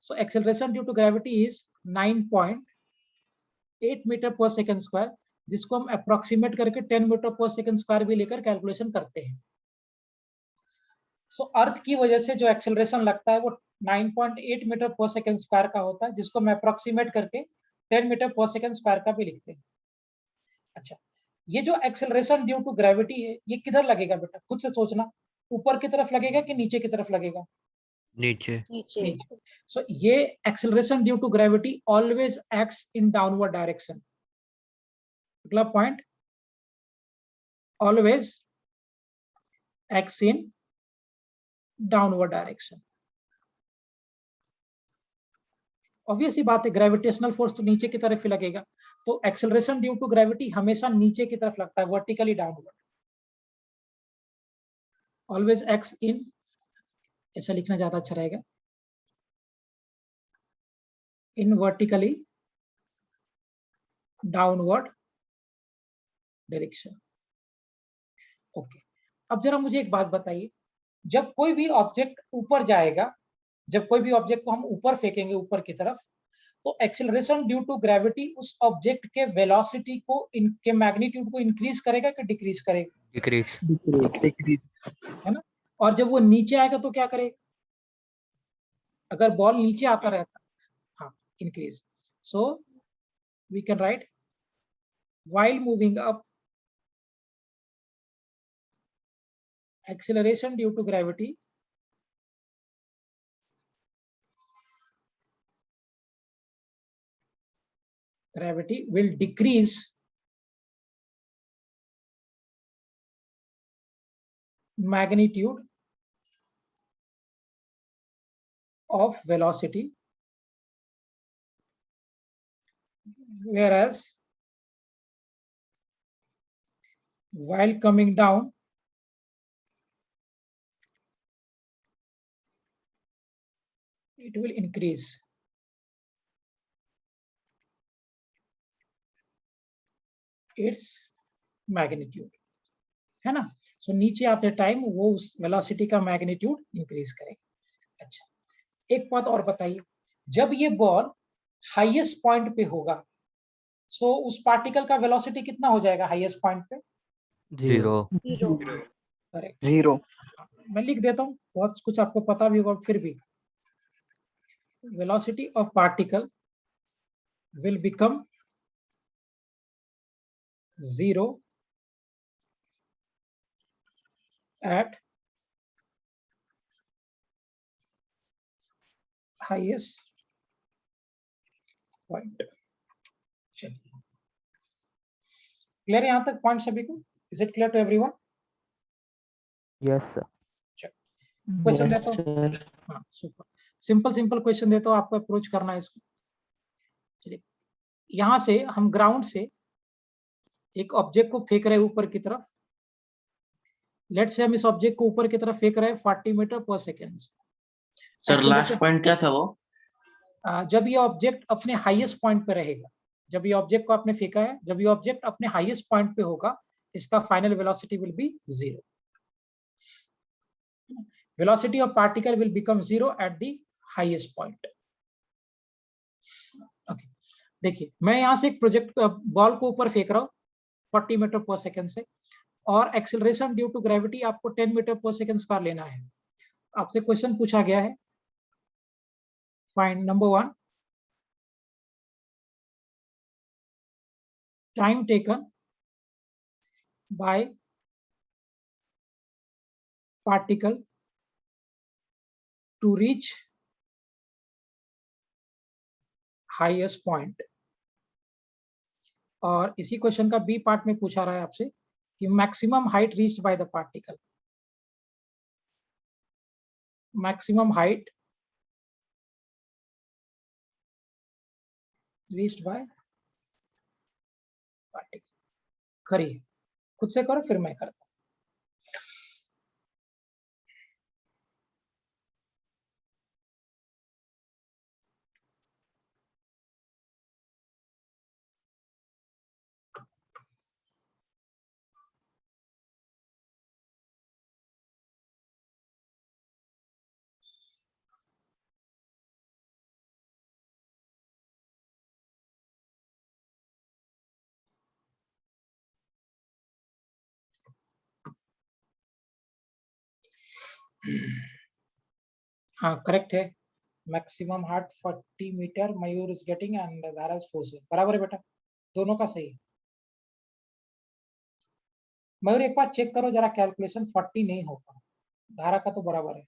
so acceleration due to gravity is 9.8 metre पर सेकेंड स्क्वायर, जिसको हम अप्रोक्सीमेट करके 10 मीटर पर सेकेंड स्क्वायर भी लेकर कैलकुलेशन करते हैं। सो अर्थ की वजह से जो एक्सेलरेशन लगता है वो 9.8 मीटर पर सेकेंड स्क्वायर का होता है, जिसको हम अप्रोक्सीमेट करके 10 मीटर पर सेकेंड स्क्वायर का भी लिखते हैं। अच्छा, ये जो एक्सेलरेशन ड्यू टू ग्रेविटी है ये किधर लगेगा बेटा? खुद से सोचना, ऊपर की तरफ लगेगा कि नीचे की तरफ लगेगा? नीचे। नीचे। सो ये acceleration due to gravity always acts in downward direction. अगला point, always acts in downward direction. Obvious ही बात है, ग्रेविटेशनल फोर्स तो नीचे की तरफ ही लगेगा, तो एक्सेलरेशन ड्यू टू ग्रेविटी हमेशा नीचे की तरफ लगता है, वर्टिकली डाउनवर्ड। ऑलवेज एक्ट्स इन, ऐसा लिखना ज्यादा अच्छा रहेगा, in vertically downward direction. Okay, अब जरा मुझे एक बात बताइए, जब कोई भी ऑब्जेक्ट ऊपर जाएगा, जब कोई भी ऑब्जेक्ट को हम ऊपर फेंकेंगे ऊपर की तरफ, तो एक्सेलरेशन ड्यू टू ग्रेविटी उस ऑब्जेक्ट के वेलोसिटी को, इनके मैग्नीट्यूड को इंक्रीज करेगा कि डिक्रीज करेगा? डिक्रीज। है ना? और जब वो नीचे आएगा तो क्या करेगा? अगर बॉल नीचे आता रहता, हाँ, increase. So we can write while moving up, acceleration due to gravity will decrease magnitude of velocity, whereas while coming down, it will increase its magnitude. है ना? सो नीचे आते टाइम वो उस वेलोसिटी का मैग्नीट्यूड इंक्रीज करेगा. अच्छा, एक बात और बताइए, जब ये बॉल हाईएस्ट पॉइंट पे होगा, सो उस पार्टिकल का वेलोसिटी कितना हो जाएगा हाईएस्ट पॉइंट पे? 0. करेक्ट. 0. मैं लिख देता हूँ, बहुत कुछ आपको पता भी होगा, फिर भी velocity of particle will become 0 at highest point. चलिए, क्लियर है यहाँ तक पॉइंट सभी को? Is it clear to everyone? Yes, sir. Question देता हूँ. हाँ, सुपर सिंपल क्वेश्चन देता हूँ, आपको अप्रोच करना है इसको. चलिए, यहाँ से हम ग्राउंड से एक ऑब्जेक्ट को फेंक रहे हैं ऊपर की तरफ. लेट से हम इस ऑब्जेक्ट को ऊपर की तरफ फेंक रहे हैं 40 मीटर पर सेकेंड. सर लास्ट पॉइंट क्या था वो? जब ये ऑब्जेक्ट अपने हाईएस्ट पॉइंट पे रहेगा, जब ये ऑब्जेक्ट को आपने फेंका है, जब ये ऑब्जेक्ट अपने हाईएस्ट पॉइंट पे होगा, इसका final velocity will B 0. Velocity of particle will become 0 at the highest point. Okay, देखिए, मैं यहाँ से एक प्रोजेक्ट बॉल को ऊपर फेंक रहा हूँ 40 मीटर पर सेकेंड से, और एक्सेलरेशन ड्यू टू ग्रेविटी आपको 10 मीटर पर सेकेंड का लेना है. आपसे क्वेश्चन पूछा गया है, find number 1 time taken by particle to reach highest point. और इसी क्वेश्चन का बी पार्ट में पूछा रहा है आपसे कि maximum height reached by the particle. Maximum height reached by particle. करिए, खुद से करो, फिर मैं करता हूं. हाँ, करेक्ट है. Maximum height 40 metre Mayur is getting and Dhara is 4. बराबर है बेटा, दोनों का सही है. मयूर एक बार चेक करो जरा, कैलकुलेशन 40 नहीं होगा, धारा का तो बराबर है.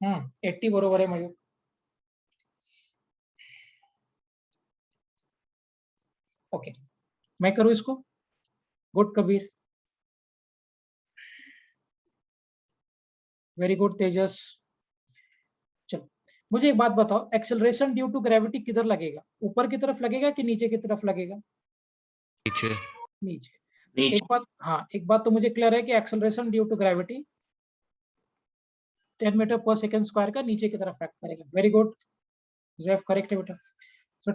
हम्म, 80 बरोबर है मयूर. ओके, मैं करूँ इसको. गुड कबीर, वेरी गुड तेजस. चलो, मुझे एक बात बताओ, एक्सेलरेशन ड्यू टू ग्रेविटी किधर लगेगा, ऊपर की तरफ लगेगा कि नीचे की तरफ लगेगा? नीचे। नीचे। एक बात, हाँ एक बात तो मुझे क्लियर है कि acceleration due to gravity 10 metre पर सेकंड स्क्वायर का नीचे की तरफ एक्ट करेगा। वेरी गुड, जेफ करेक्ट है बेटा। सो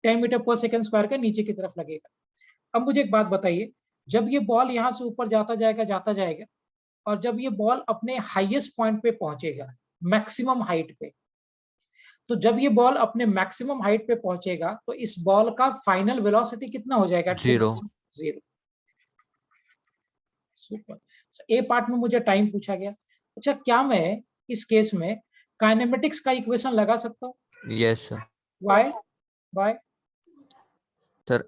10 मीटर पर सेकंड स्क्वायर का नीचे की तरफ लगेगा। अब मुझे एक बात बताइए, जब ये बॉल यहाँ से ऊपर जाता जाएगा और जब ये बॉल अपने हाईएस्ट पॉइंट पे पहुंचेगा, मैक्सिमम हाइट पे, तो जब ये बॉल अपने मैक्सिमम हाइट पे पहुंचेगा तो इस बॉल का फाइनल वेलोसिटी कितना हो जाएगा? 0। 0। सुपर। ए पार्ट में मुझे टाइम पूछा गया। अच्छा, क्या मैं इस केस में काइनेमेटिक्स का इक्वेशन लगा सकता हूँ? Yes sir. Why? Why? Sir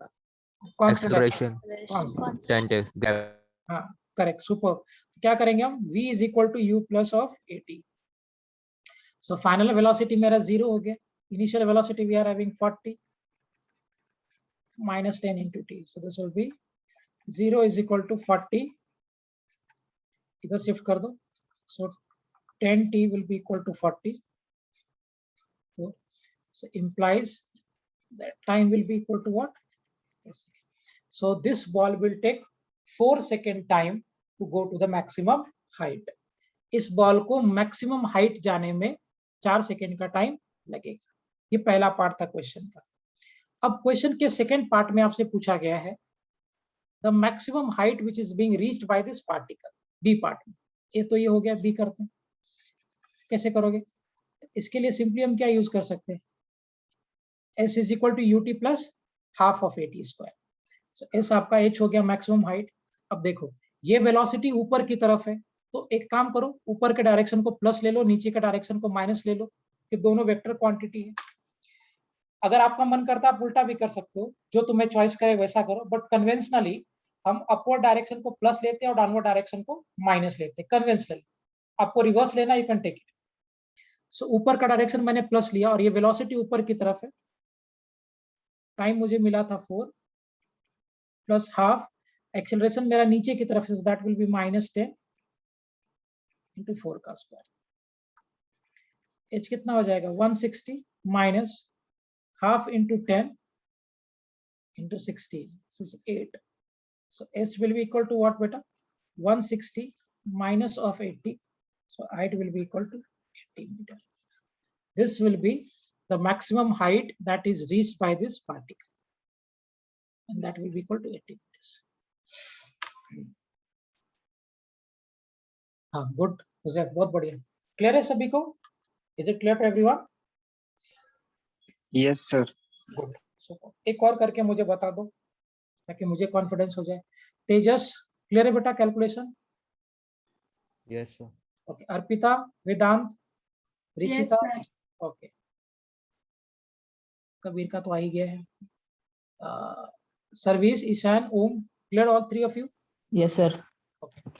constant acceleration Constant. हाँ करेक्ट, सुपर। क्या करेंगे हम? v is equal to u plus of at। So final velocity मेरा 0 हो गया। Initial velocity we are having 40 minus 10 into t, so this will be 0 is equal to 40, इधर shift कर दो, so 10t will be equal to 40, so implies that time will be equal to what? So this ball will take 4 second time to go to the maximum height. इस ball को maximum height जाने में 4 second का time लगेगा। ये पहला part था question का। अब क्वेश्चन के सेकेंड पार्ट में आपसे पूछा गया है the maximum height which is being reached by this particle, B part में। ए तो ये हो गया, बी करते हैं। कैसे करोगे? इसके लिए सिंपली हम क्या यूज कर सकते हैं? S is equal to ut plus half of at square. So s आपका एच हो गया मैक्सिमम हाइट। अब देखो ये वेलोसिटी ऊपर की तरफ है, तो एक काम करो, ऊपर के डायरेक्शन को प्लस ले लो, नीचे के डायरेक्शन को माइनस ले लो, कि दोनों वेक्टर क्वांटिटी है। अगर आपका मन करता है आप उल्टा भी कर सकते हो, जो तुम्हें चॉइस करे वैसा करो, बट कन्वेंशनली हम अपवर्ड डायरेक्शन को प्लस लेते हैं और डाउनवर्ड डायरेक्शन को माइनस लेते हैं कन्वेंशनली। आपको रिवर्स लेना, यू कैन टेक इट। सो ऊपर का डायरेक्शन मैंने प्लस लिया और ये वेलोसिटी ऊपर की तरफ है। टाइम मुझे मिला था 4 प्लस हाफ, एक्सेलरेशन मेरा नीचे की तरफ है, दैट विल बी -10 into 4 का स्क्वायर। एच कितना हो जाएगा? 160 minus half into 10 into 16, this is 8. So S will be equal to what beta? 160 minus of 80, so height will be equal to 80 meter. This will be the maximum height that is reached by this particle, and that will be equal to 80 meters. हाँ good, बहुत बढ़िया। Clear है सभी को? Is it clear to everyone? Yes sir. Good. एक और करके मुझे बता दो ताकि मुझे कॉन्फिडेंस हो जाए। तेजस क्लियर है बेटा calculation? Yes sir. Okay. Arpita, Vedant, Rishita, okay. Kabir का तो आ ही गया है। सर्विस, Ishan, Om, clear all 3 of you? Yes sir. Okay,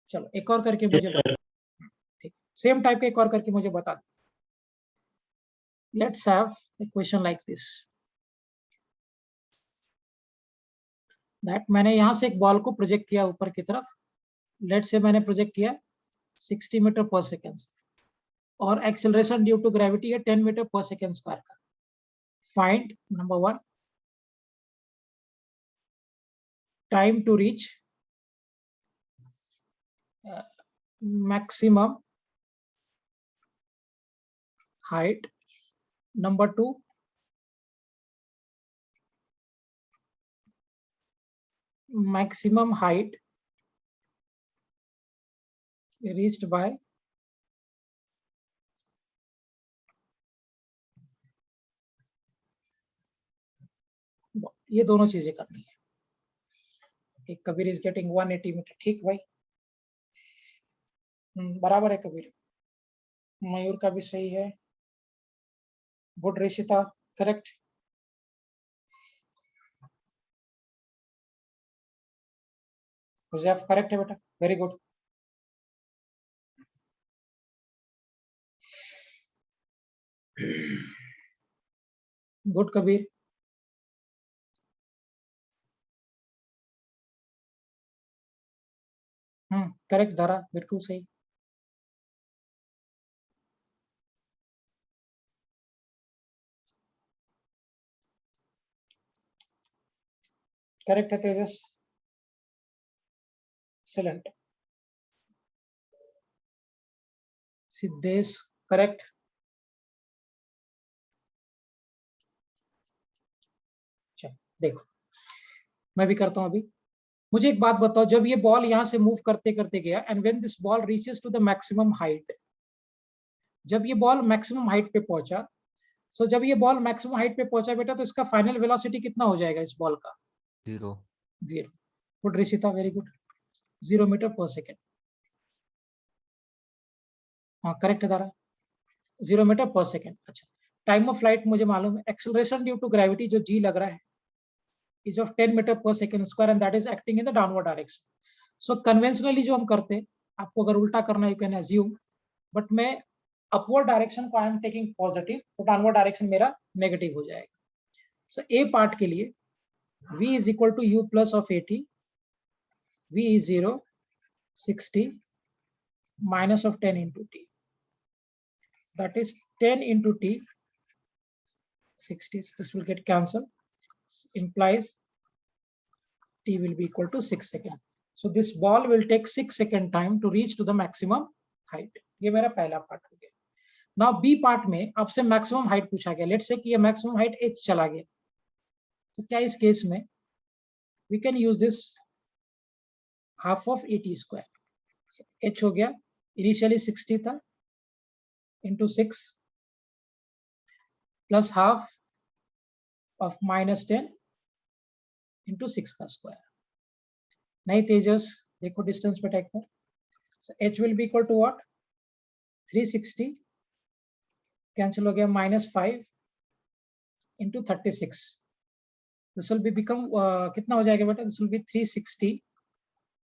चलो एक और करके मुझे बता। ठीक, सेम टाइप के एक और करके मुझे बता दो। Let's have a question like this, that मैंने यहां से एक बॉल को प्रोजेक्ट किया ऊपर की तरफ। लेट से मैंने प्रोजेक्ट किया 60 मीटर पर सेकेंड और एक्सेलरेशन ड्यू टू ग्रेविटी है 10 मीटर पर सेकेंड स्क्वायर का। Find number 1 time to reach maximum height. Number 2 maximum height reached by ये दोनों चीजें करनी है। Kabir is getting 180 metre. ठीक भाई, बराबर है कबीर। मयूर का भी सही है। Good Rishita, correct. करेक्ट है बेटा, very good. Good Kabir. Correct धारा, बिल्कुल सही। करेक्ट है तेजस, एक्सीलेंट। सिद्धेश करेक्ट। चलो देखो मैं भी करता हूं अभी। मुझे एक बात बताओ, जब ये बॉल यहां से मूव करते करते गया and when this ball reaches to the maximum height, जब ये बॉल मैक्सिमम हाइट पे पहुंचा, सो जब ये बॉल मैक्सिमम हाइट पे पहुंचा बेटा, तो इसका फाइनल वेलोसिटी कितना हो जाएगा इस बॉल का? 0. 0। Good Rishita, very good. 0 metre पर सेकेंड। हाँ करेक्ट है दारा, 0 मीटर पर सेकेंड। अच्छा, टाइम ऑफ फ्लाइट मुझे मालूम है, एक्सेलरेशन ड्यू टू ग्रेविटी जो जी लग रहा है is of 10 meter per second square and that is acting in the downward direction. So conventionally जो हम करते हैं, आपको अगर उल्टा करना you can assume, but मैं upward direction को I am taking positive, तो downward direction मेरा negative हो जाएगा। So A part के लिए V is equal to U plus of 80, V is 0, 60 minus of 10 into T. That is 10 into T, 60, so this will get cancelled. Implies T will be equal to 6 seconds. So this ball will take 6 second time to reach to the maximum height. ये मेरा पहला part हो गया। Now B part में आपसे maximum height पूछा गया। Let's say कि ये maximum height h चला गया, तो क्या इस केस में we can use this half of 80 square. So h हो गया, initially 60 था, into 6 plus half of minus 10 into 6 का स्क्वायर। नहीं तेजस देखो डिस्टेंस पे टाइप पर, so h will be equal to what? 360 cancel हो गया, -5 into 36, this will be become कितना हो जाएगा बेटा? This will be 360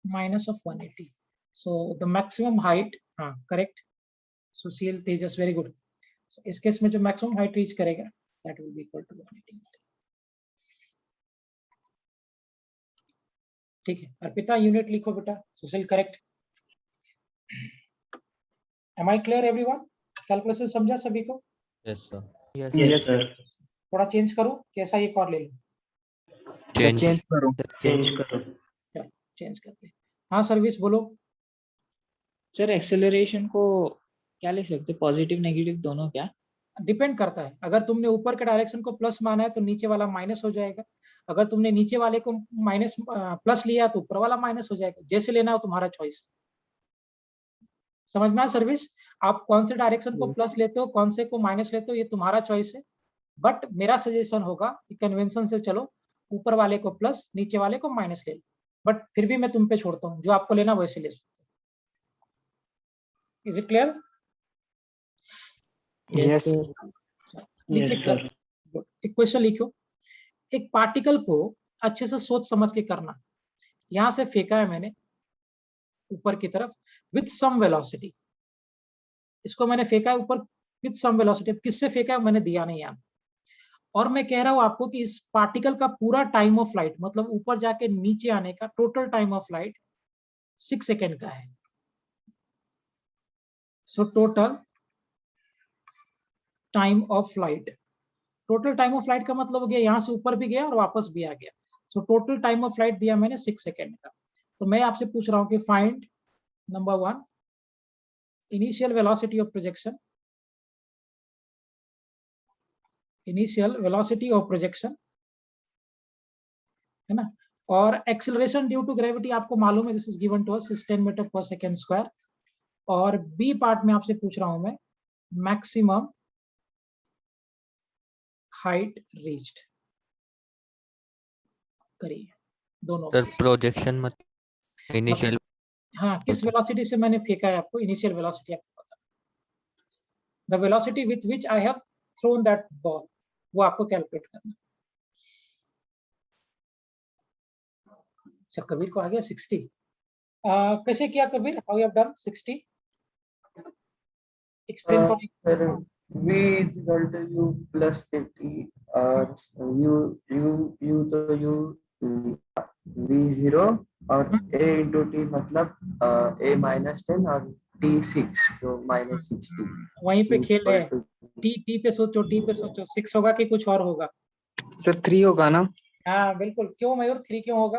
minus of 180, so the maximum height, हाँ करेक्ट, सुशील तेजस वेरी गुड। so इस केस में जो मैक्सिमम हाइट रीच करेगा that will be equal to 180। ठीक है, अर्पिता यूनिट लिखो बेटा, Sushil correct. Am I clear everyone? Calculation समझा सभी को? Yes, sir. Yes, sir. थोड़ा चेंज करो, कैसा एक और ले लो। Change. चेंज करो। Change करो। चेंज करते हैं। हाँ सर्विस बोलो। सर एक्सेलरेशन को क्या लिख सकते, पॉजिटिव नेगेटिव दोनों क्या? डिपेंड करता है, अगर तुमने ऊपर के डायरेक्शन को प्लस माना है तो नीचे वाला माइनस हो जाएगा, अगर तुमने नीचे वाले को माइनस प्लस लिया तो ऊपर वाला माइनस हो जाएगा, जैसे लेना हो तुम्हारा चॉइस। समझ में आया सर्विस? आप कौन से डायरेक्शन को प्लस लेते हो, कौन से को माइनस लेते हो, ये तुम्हारा चॉइस है, बट मेरा सजेशन होगा कि कन्वेंशन से चलो, ऊपर वाले को प्लस नीचे वाले को माइनस ले लो, बट फिर भी मैं तुम पे छोड़ता हूँ, जो आपको लेना वैसे ले सकते हो। Is it clear? यस एक क्वेश्चन लिखो, एक पार्टिकल को अच्छे से सोच समझ के करना, यहां से फेंका है मैंने ऊपर की तरफ विथ सम वेलोसिटी, इसको मैंने फेंका है ऊपर विथ सम वेलोसिटी, किससे फेंका है मैंने दिया नहीं यार, और मैं कह रहा हूं आपको कि इस पार्टिकल का पूरा टाइम ऑफ फ्लाइट, मतलब ऊपर जाके नीचे आने का total time of flight 6 second का है। So total time of flight, total time of flight का मतलब हो गया यहां से ऊपर भी गया और वापस भी आ गया, so total time of flight दिया मैंने 6 सेकेंड का। तो मैं आपसे पूछ रहा हूं कि find number 1 initial velocity of projection, initial velocity of projection है ना, और एक्सेलरेशन ड्यू टू ग्रेविटी आपको मालूम है, this is given to us 10 metre पर सेकेंड स्क्वायर, और बी पार्ट में आपसे पूछ रहा हूं मैं मैक्सिमम हाइट रीच्ड, करिए दोनों। सर प्रोजेक्शन मत इनिशियल। हाँ, किस वेलोसिटी से मैंने फेंका है आपको, इनिशियल वेलोसिटी आपको पता, the velocity with which I have thrown that ball, वो आपको कैलकुलेट करना। अच्छा कबीर को आ गया 60, कैसे किया Kabir, how you have done 60? Explain Sir, V is equal to U plus 80 और U तो U V0 और A into T मतलब A minus 10 और T 6 तो minus 60। वहीं पे खेल है, टी पे सोचो, टी पे सोचो, 6 होगा कि कुछ और होगा? सर 3 होगा ना? हाँ बिल्कुल, क्यों मयूर 3 क्यों होगा?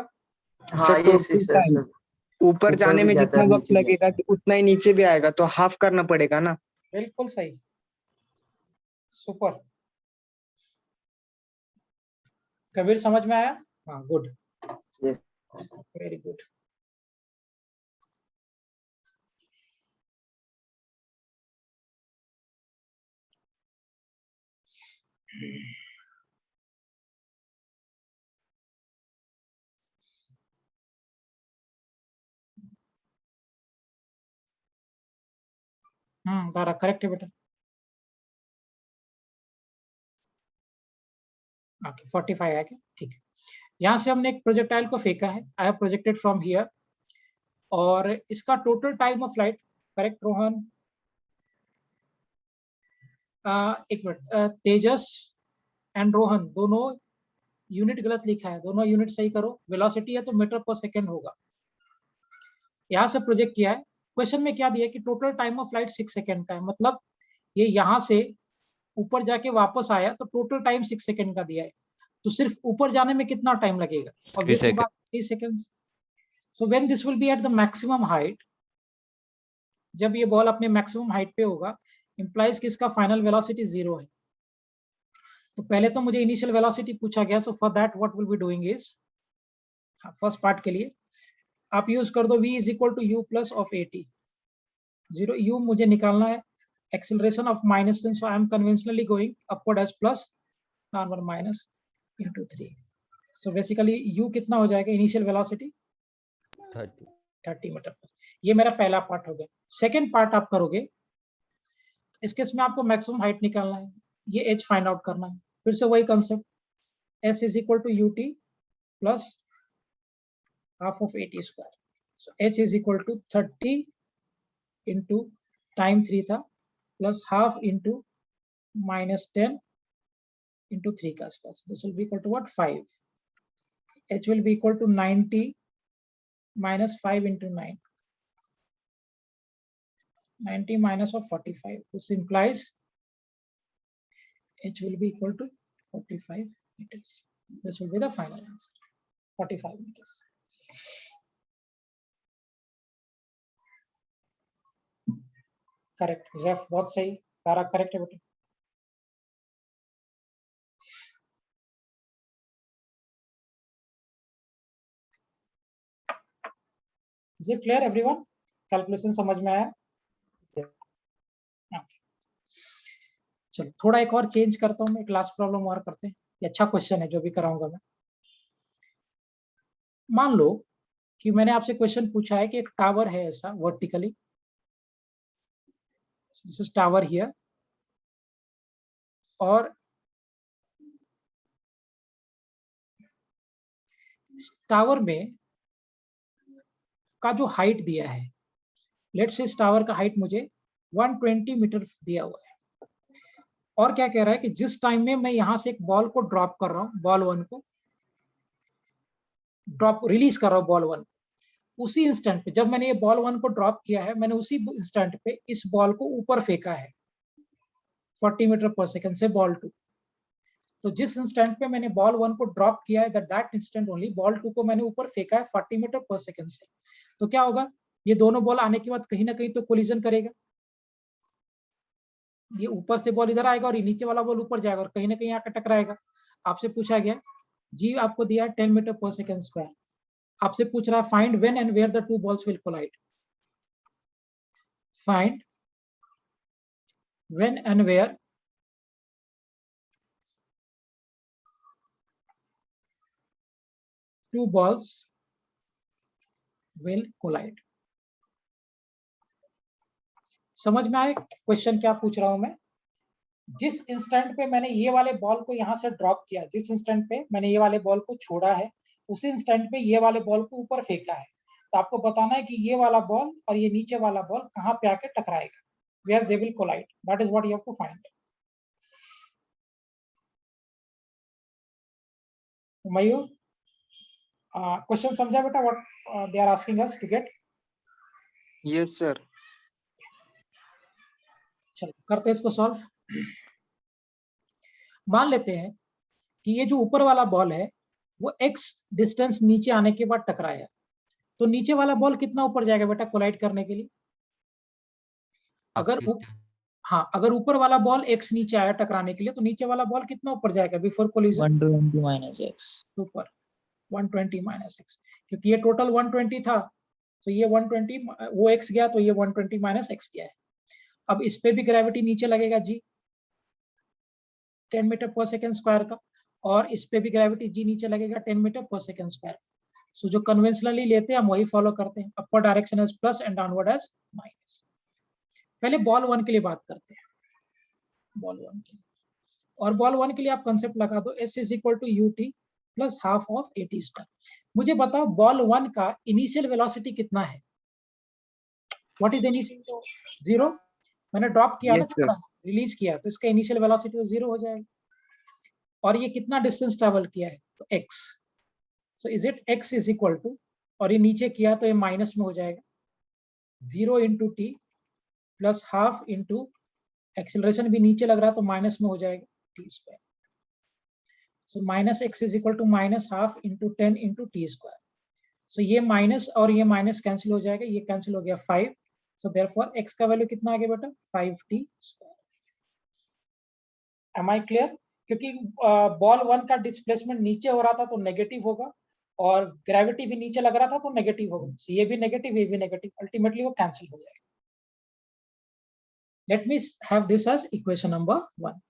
हाँ सर ये टोटल सर टाइम सर ऊपर जाने भी में जाता जितना है, वक्त नीचे भी लगेगा आता उतना ही नीचे भी आएगा, तो हाफ करना पड़ेगा ना। बिल्कुल सही, सुपर। कबीर समझ में आया? हाँ गुड, है। Very good. तारा करेक्ट है बेटा। ओके 45 है क्या? ठीक है। यहाँ से हमने एक प्रोजेक्टाइल को फेंका है, I have projected from here, और इसका total time of flight, correct Rohan? एक मिनट, तेजस एंड रोहन दोनों यूनिट गलत लिखा है, दोनों यूनिट सही करो। वेलोसिटी है तो मीटर पर सेकेंड होगा। यहाँ से प्रोजेक्ट किया है, क्वेश्चन में क्या दिया है कि total time of flight 6 second का है, मतलब ये यहाँ से ऊपर जाके वापस आया तो टोटल टाइम 6 सेकेंड का दिया है, तो सिर्फ ऊपर जाने में कितना टाइम लगेगा? ऑब्वियस सी बात 3 seconds. So when this will B at the maximum height, जब ये बॉल अपने मैक्सिमम हाइट पे होगा, इंप्लाइज कि इसका फाइनल वेलोसिटी 0 है। तो पहले तो मुझे इनिशियल वेलोसिटी पूछा गया, so for that what will be doing is, first part के लिए आप यूज कर दो v is equal to u plus of at। 0 u मुझे निकालना है, acceleration of minus, so I am conventionally going upward as plus, normal minus into 3। So basically u कितना हो जाएगा इनिशियल वेलोसिटी? 30 मीटर पर। ये मेरा पहला पार्ट हो गया। सेकेंड पार्ट आप करोगे, इस केस में आपको मैक्सिमम हाइट निकालना है, ये h फाइंड आउट करना है। फिर से वही concept, s is equal to ut plus half of at square. So h is equal to 30 into time 3 था प्लस हाफ इंटू -10 इंटू 3 का आसपास, this will be equal to what 5। h will be equal to 90 minus 5 into 9, 90 minus of 45. This implies h will be equal to 45 meters. This will be the final answer, 45 meters. Correct Jeff, बहुत सही। तारा correct है बेटा। Is it clear everyone? Calculation समझ में आया? चलो थोड़ा एक और चेंज करता हूँ मैं, एक लास्ट प्रॉब्लम और करते हैं। ये अच्छा क्वेश्चन है जो भी कराऊंगा मैं। मान लो कि मैंने आपसे क्वेश्चन पूछा है कि एक टावर है ऐसा vertically, this is tower here, और इस टावर में का जो हाइट दिया है, लेट्स से इस टावर का हाइट मुझे 120 मीटर दिया हुआ है, और क्या कह रहा है कि जिस टाइम में मैं यहां से एक बॉल को ड्रॉप कर रहा हूं, बॉल 1 को ड्रॉप रिलीज कर रहा हूं बॉल 1, उसी इंस्टेंट पे जब मैंने ये बॉल 1 को ड्रॉप किया है, मैंने उसी इंस्टेंट पे इस बॉल को ऊपर फेंका है 40 मीटर पर सेकंड से बॉल 2। तो जिस इंस्टेंट पे मैंने बॉल 1 को ड्रॉप किया है, दैट इंस्टेंट ओनली बॉल 2 को मैंने ऊपर फेंका है 40 मीटर पर सेकंड से। तो क्या होगा, ये दोनों बॉल आने के बाद कहीं ना कहीं तो कोलिजन करेगा, ये ऊपर से बॉल इधर आएगा और ये नीचे वाला बॉल ऊपर जाएगा और कहीं ना कहीं आकर टकराएगा। आपसे पूछा गया जी, आपको दिया है 10 मीटर पर सेकंड स्क्वायर, आपसे पूछ रहा है find when and where the two balls will collide. Find when and where two balls will collide। समझ में आए क्वेश्चन क्या पूछ रहा हूं मैं? जिस इंस्टेंट पे मैंने ये वाले बॉल को यहां से ड्रॉप किया, जिस इंस्टेंट पे मैंने ये वाले बॉल को छोड़ा है, उसी इंस्टेंट पे ये वाले बॉल को ऊपर फेंका है, तो आपको बताना है कि ये वाला बॉल और ये नीचे वाला बॉल कहां पे आके टकराएगा, where they will collide, that is what you have to find. Mayur question समझा बेटा, what they are asking us to get? Yes sir. चलो करते हैं इसको सॉल्व। मान लेते हैं कि ये जो ऊपर वाला बॉल है वो x डिस्टेंस नीचे आने के बाद टकराया, तो नीचे वाला बॉल कितना ऊपर जाएगा बेटा कोलाइड करने के लिए? अगर हाँ, अगर ऊपर वाला बॉल x नीचे आया टकराने के लिए, तो नीचे वाला बॉल कितना ऊपर जाएगा बिफोर कोलिजन? 120 माइनस एक्स ऊपर 120 माइनस x, क्योंकि ये टोटल 120 था, तो ये 120 वो x गया, तो ये 120 माइनस x गया है। अब इस पे भी ग्रेविटी नीचे लगेगा जी 10 मीटर पर सेकेंड स्क्वायर का, और इस पे भी ग्रेविटी जी नीचे लगेगा 10 मीटर पर सेकेंड स्क्वायर। सो जो कन्वेंशनली लेते हैं हम वही फॉलो करते हैं, upper direction as plus and downward as minus. पहले बॉल 1 के लिए बात करते हैं, बॉल 1 के लिए, और बॉल 1 के लिए आप कंसेप्ट लगा दो s is equal to ut plus half of at square. मुझे बताओ बॉल 1 का इनिशियल वेलोसिटी कितना है? What is initial? 0। मैंने ड्रॉप किया Yes, sir. ना, रिलीज किया, तो इसका इनिशियल वेलोसिटी तो 0 हो जाएगा। और ये कितना डिस्टेंस ट्रेवल किया है? तो x। So is it x is equal to, और ये नीचे किया तो ये माइनस में हो जाएगा 0 into T plus half into acceleration भी नीचे लग रहा है तो माइनस में हो जाएगा T square. So minus X is equal to minus half into 10 into T square. So ये माइनस और ये माइनस कैंसिल हो जाएगा, ये कैंसिल हो गया 5। सो देयरफॉर x का वैल्यू कितना आ गया बेटा? 5t square. Am I clear? क्योंकि बॉल 1 का डिस्प्लेसमेंट नीचे हो रहा था तो नेगेटिव होगा, और ग्रेविटी भी नीचे लग रहा था तो नेगेटिव होगा। So ये भी नेगेटिव, ये भी नेगेटिव, अल्टीमेटली वो कैंसिल हो जाएगा। Let me have this as equation number 1।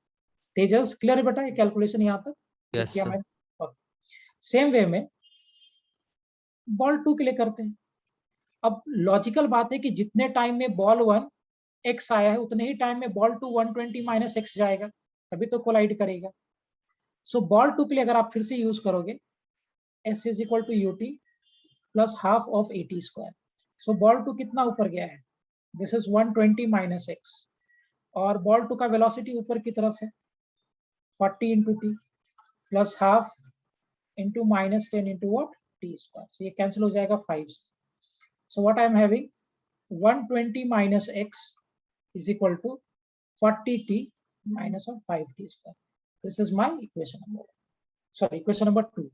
Tejas clear है बेटा ये कैलकुलेशन यहाँ तक? Yes, sir. सेम वे में बॉल 2 के लिए करते हैं। अब लॉजिकल बात है कि जितने टाइम में बॉल 1 x आया है उतने ही टाइम में बॉल 2 120 माइनस x जाएगा, तभी तो कोलाइड करेगा। सो बॉल 2 के लिए अगर आप फिर से यूज करोगे s is equal to ut plus half of at square. So ball 2 कितना ऊपर गया है? दिस इज 120 माइनस x, और बॉल 2 का वेलोसिटी ऊपर की तरफ है 40 into T plus half into minus 10 into what? T square. So ये कैंसिल हो जाएगा 5 से। So what I am having 120 minus x is equal to 40t minus of 5t square. This is my equation number 1. Sorry, equation number 2.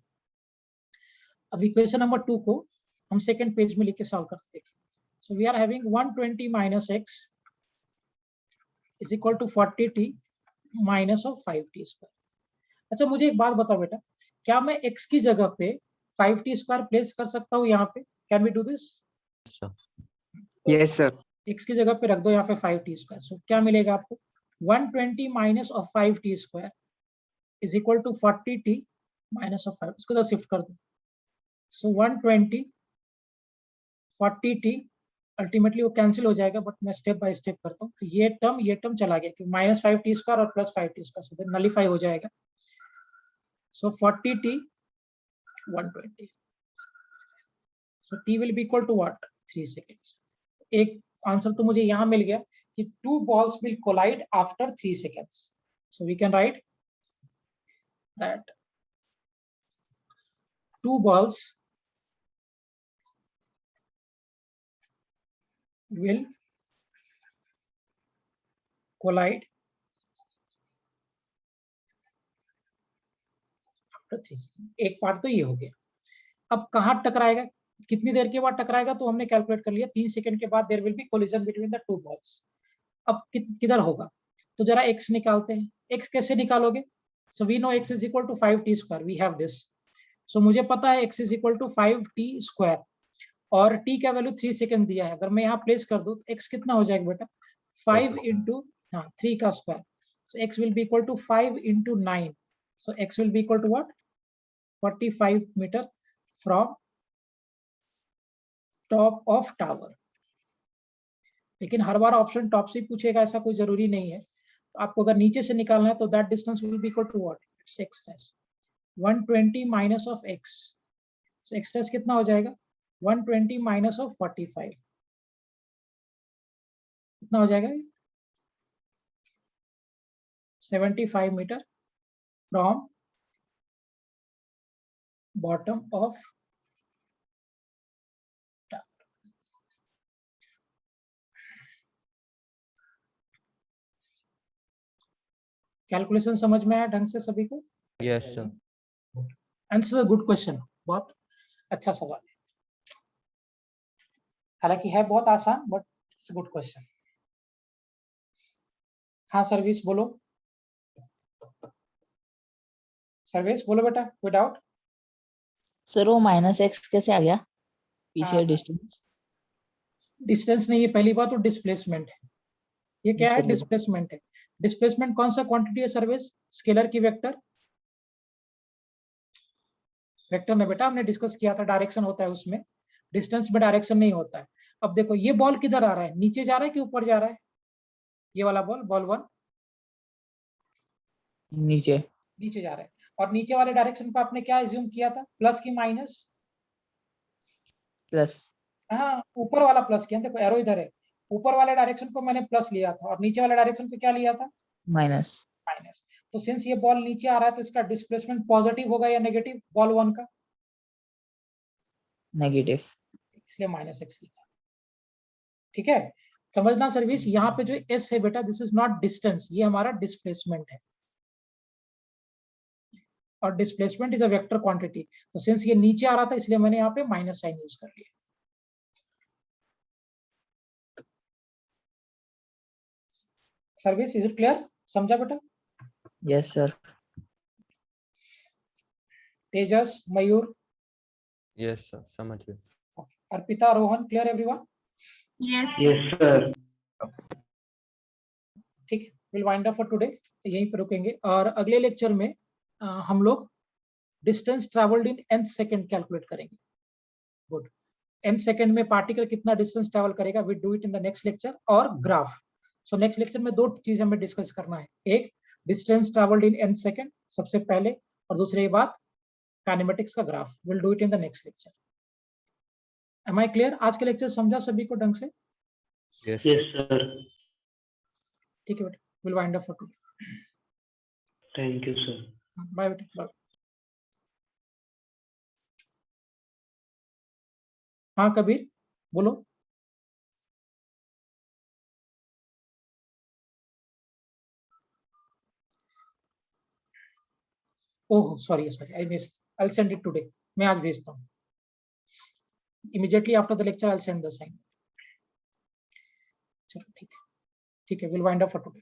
अब equation number 2 को हम second page में लिख के solve करते देखिए। So we are having 120 minus x is equal to 40t minus of 5t square. अच्छा मुझे एक बात बताओ बेटा, क्या मैं x की जगह पे 5t square प्लेस कर सकता हूँ यहाँ पे? Can we do this? Sir. Yes, sir. x की जगह पे रख दो यहाँ पे 5t स्क्वायर। सो क्या मिलेगा आपको? 120 minus of 5t square is equal to 40t minus of 5। इसको तो शिफ्ट कर दो। सो 120 40t अल्टीमेटली वो कैंसिल हो जाएगा, बट मैं स्टेप बाय स्टेप करता हूँ। तो ये टर्म चला गया क्योंकि माइनस 5t स्क्वायर और plus 5t square, so nullify हो जाएगा। So 40t 120, so t will be equal to what? 3 seconds. एक आंसर तो मुझे यहां मिल गया कि 2 balls will collide after 3 seconds. So we can write that 2 balls will collide after 3 seconds. एक part तो ये हो गया। अब कहां टकराएगा, कितनी देर के बाद टकराएगा, तो हमने कैलकुलेट कर लिया 3 सेकंड के बाद there will be collision between the 2 balls. अब किधर होगा, तो जरा x निकालते हैं। x कैसे निकालोगे? So we know x is equal to 5t square, we have this. So मुझे पता है x is equal to 5t square, और t का वैल्यू 3 सेकंड दिया है। अगर मैं यहाँ प्लेस कर दूं तो x कितना हो जाएगा बेटा? 5 इंटू 3 का square. So x will be equal to 5 into 9। So x will be equal to what? 45 metre from top of tower. लेकिन हर बार ऑप्शन टॉप से पूछेगा ऐसा कोई जरूरी नहीं है। तो आपको अगर नीचे से निकालना है तो that distance will be equal to what? It's x dash 120 minus of x। So x dash कितना हो जाएगा? 120 माइनस ऑफ 45 कितना हो जाएगा? 75 metre from bottom of calculation समझ में आया ढंग से सभी को? Yes, sir. Answer good question, बहुत अच्छा सवाल है, हालांकि है बहुत आसान बट इट्स गुड क्वेश्चन। हाँ सर्विस बोलो, सर्विस बोलो बेटा, कोई डाउट? सर वो -x कैसे आ गया पीछे डिस्टेंस? डिस्टेंस नहीं, ये पहली बात तो डिस्प्लेसमेंट है। ये क्या है? डिस्प्लेसमेंट है। डिस्प्लेसमेंट कौन सा क्वांटिटी है सर्विस? स्केलर की वेक्टर? वेक्टर में बेटा हमने डिस्कस किया था, डायरेक्शन होता है उसमें, डिस्टेंस में डायरेक्शन नहीं होता है। अब देखो ये बॉल किधर आ रहा है, नीचे जा रहा है कि ऊपर जा रहा है? ये वाला बॉल, बॉल 1 नीचे। नीचे जा रहा है, और नीचे वाले डायरेक्शन को आपने क्या एज्यूम किया था, प्लस की माइनस? प्लस। हाँ, ऊपर वाला प्लस किया, देखो एरो इधर है, ऊपर वाले डायरेक्शन को मैंने प्लस लिया था और नीचे वाले डायरेक्शन को क्या लिया था? माइनस। माइनस। तो सिंस ये बॉल नीचे आ रहा है तो इसका डिस्प्लेसमेंट पॉजिटिव होगा या नेगेटिव, बॉल 1 का? नेगेटिव। इसलिए -x लिखा। ठीक है, समझना सर्विस, यहाँ पे जो s है बेटा, दिस इज नॉट डिस्टेंस, ये हमारा डिस्प्लेसमेंट है, और displacement is a vector quantity. तो सिंस ये नीचे आ रहा था इसलिए मैंने यहाँ पे माइनस साइन यूज कर लिया। सर्विस, इज इट क्लियर? समझा बेटा? Yes sir. Tejas, Mayur, yes sir, समझ गए। Arpita, Rohan, clear everyone? Yes sir. ठीक, will wind up for today, यहीं पर रुकेंगे, और अगले लेक्चर में हम लोग distance travelled in nth second calculate करेंगे। गुड, nth सेकंड में पार्टिकल कितना डिस्टेंस ट्रैवल करेगा, we do it in the next lecture, और ग्राफ। सो नेक्स्ट लेक्चर में 2 चीजें हमें डिस्कस करना है, एक distance travelled in nth second सबसे पहले, और दूसरी बात काइनेमेटिक्स का graph. Will do it in the next lecture. Am I clear? आज के लेक्चर समझा सभी को ढंग से? Yes sir. ठीक है बेटा, will wind up for today. Thank you sir. Bye बेटा, बाय। हाँ कबीर बोलो। Oh sorry sorry, I missed, I will send it today. मैं आज भेजता हूँ, immediately after the lecture I will send the sign. चलो ठीक है, ठीक है, will wind up for today.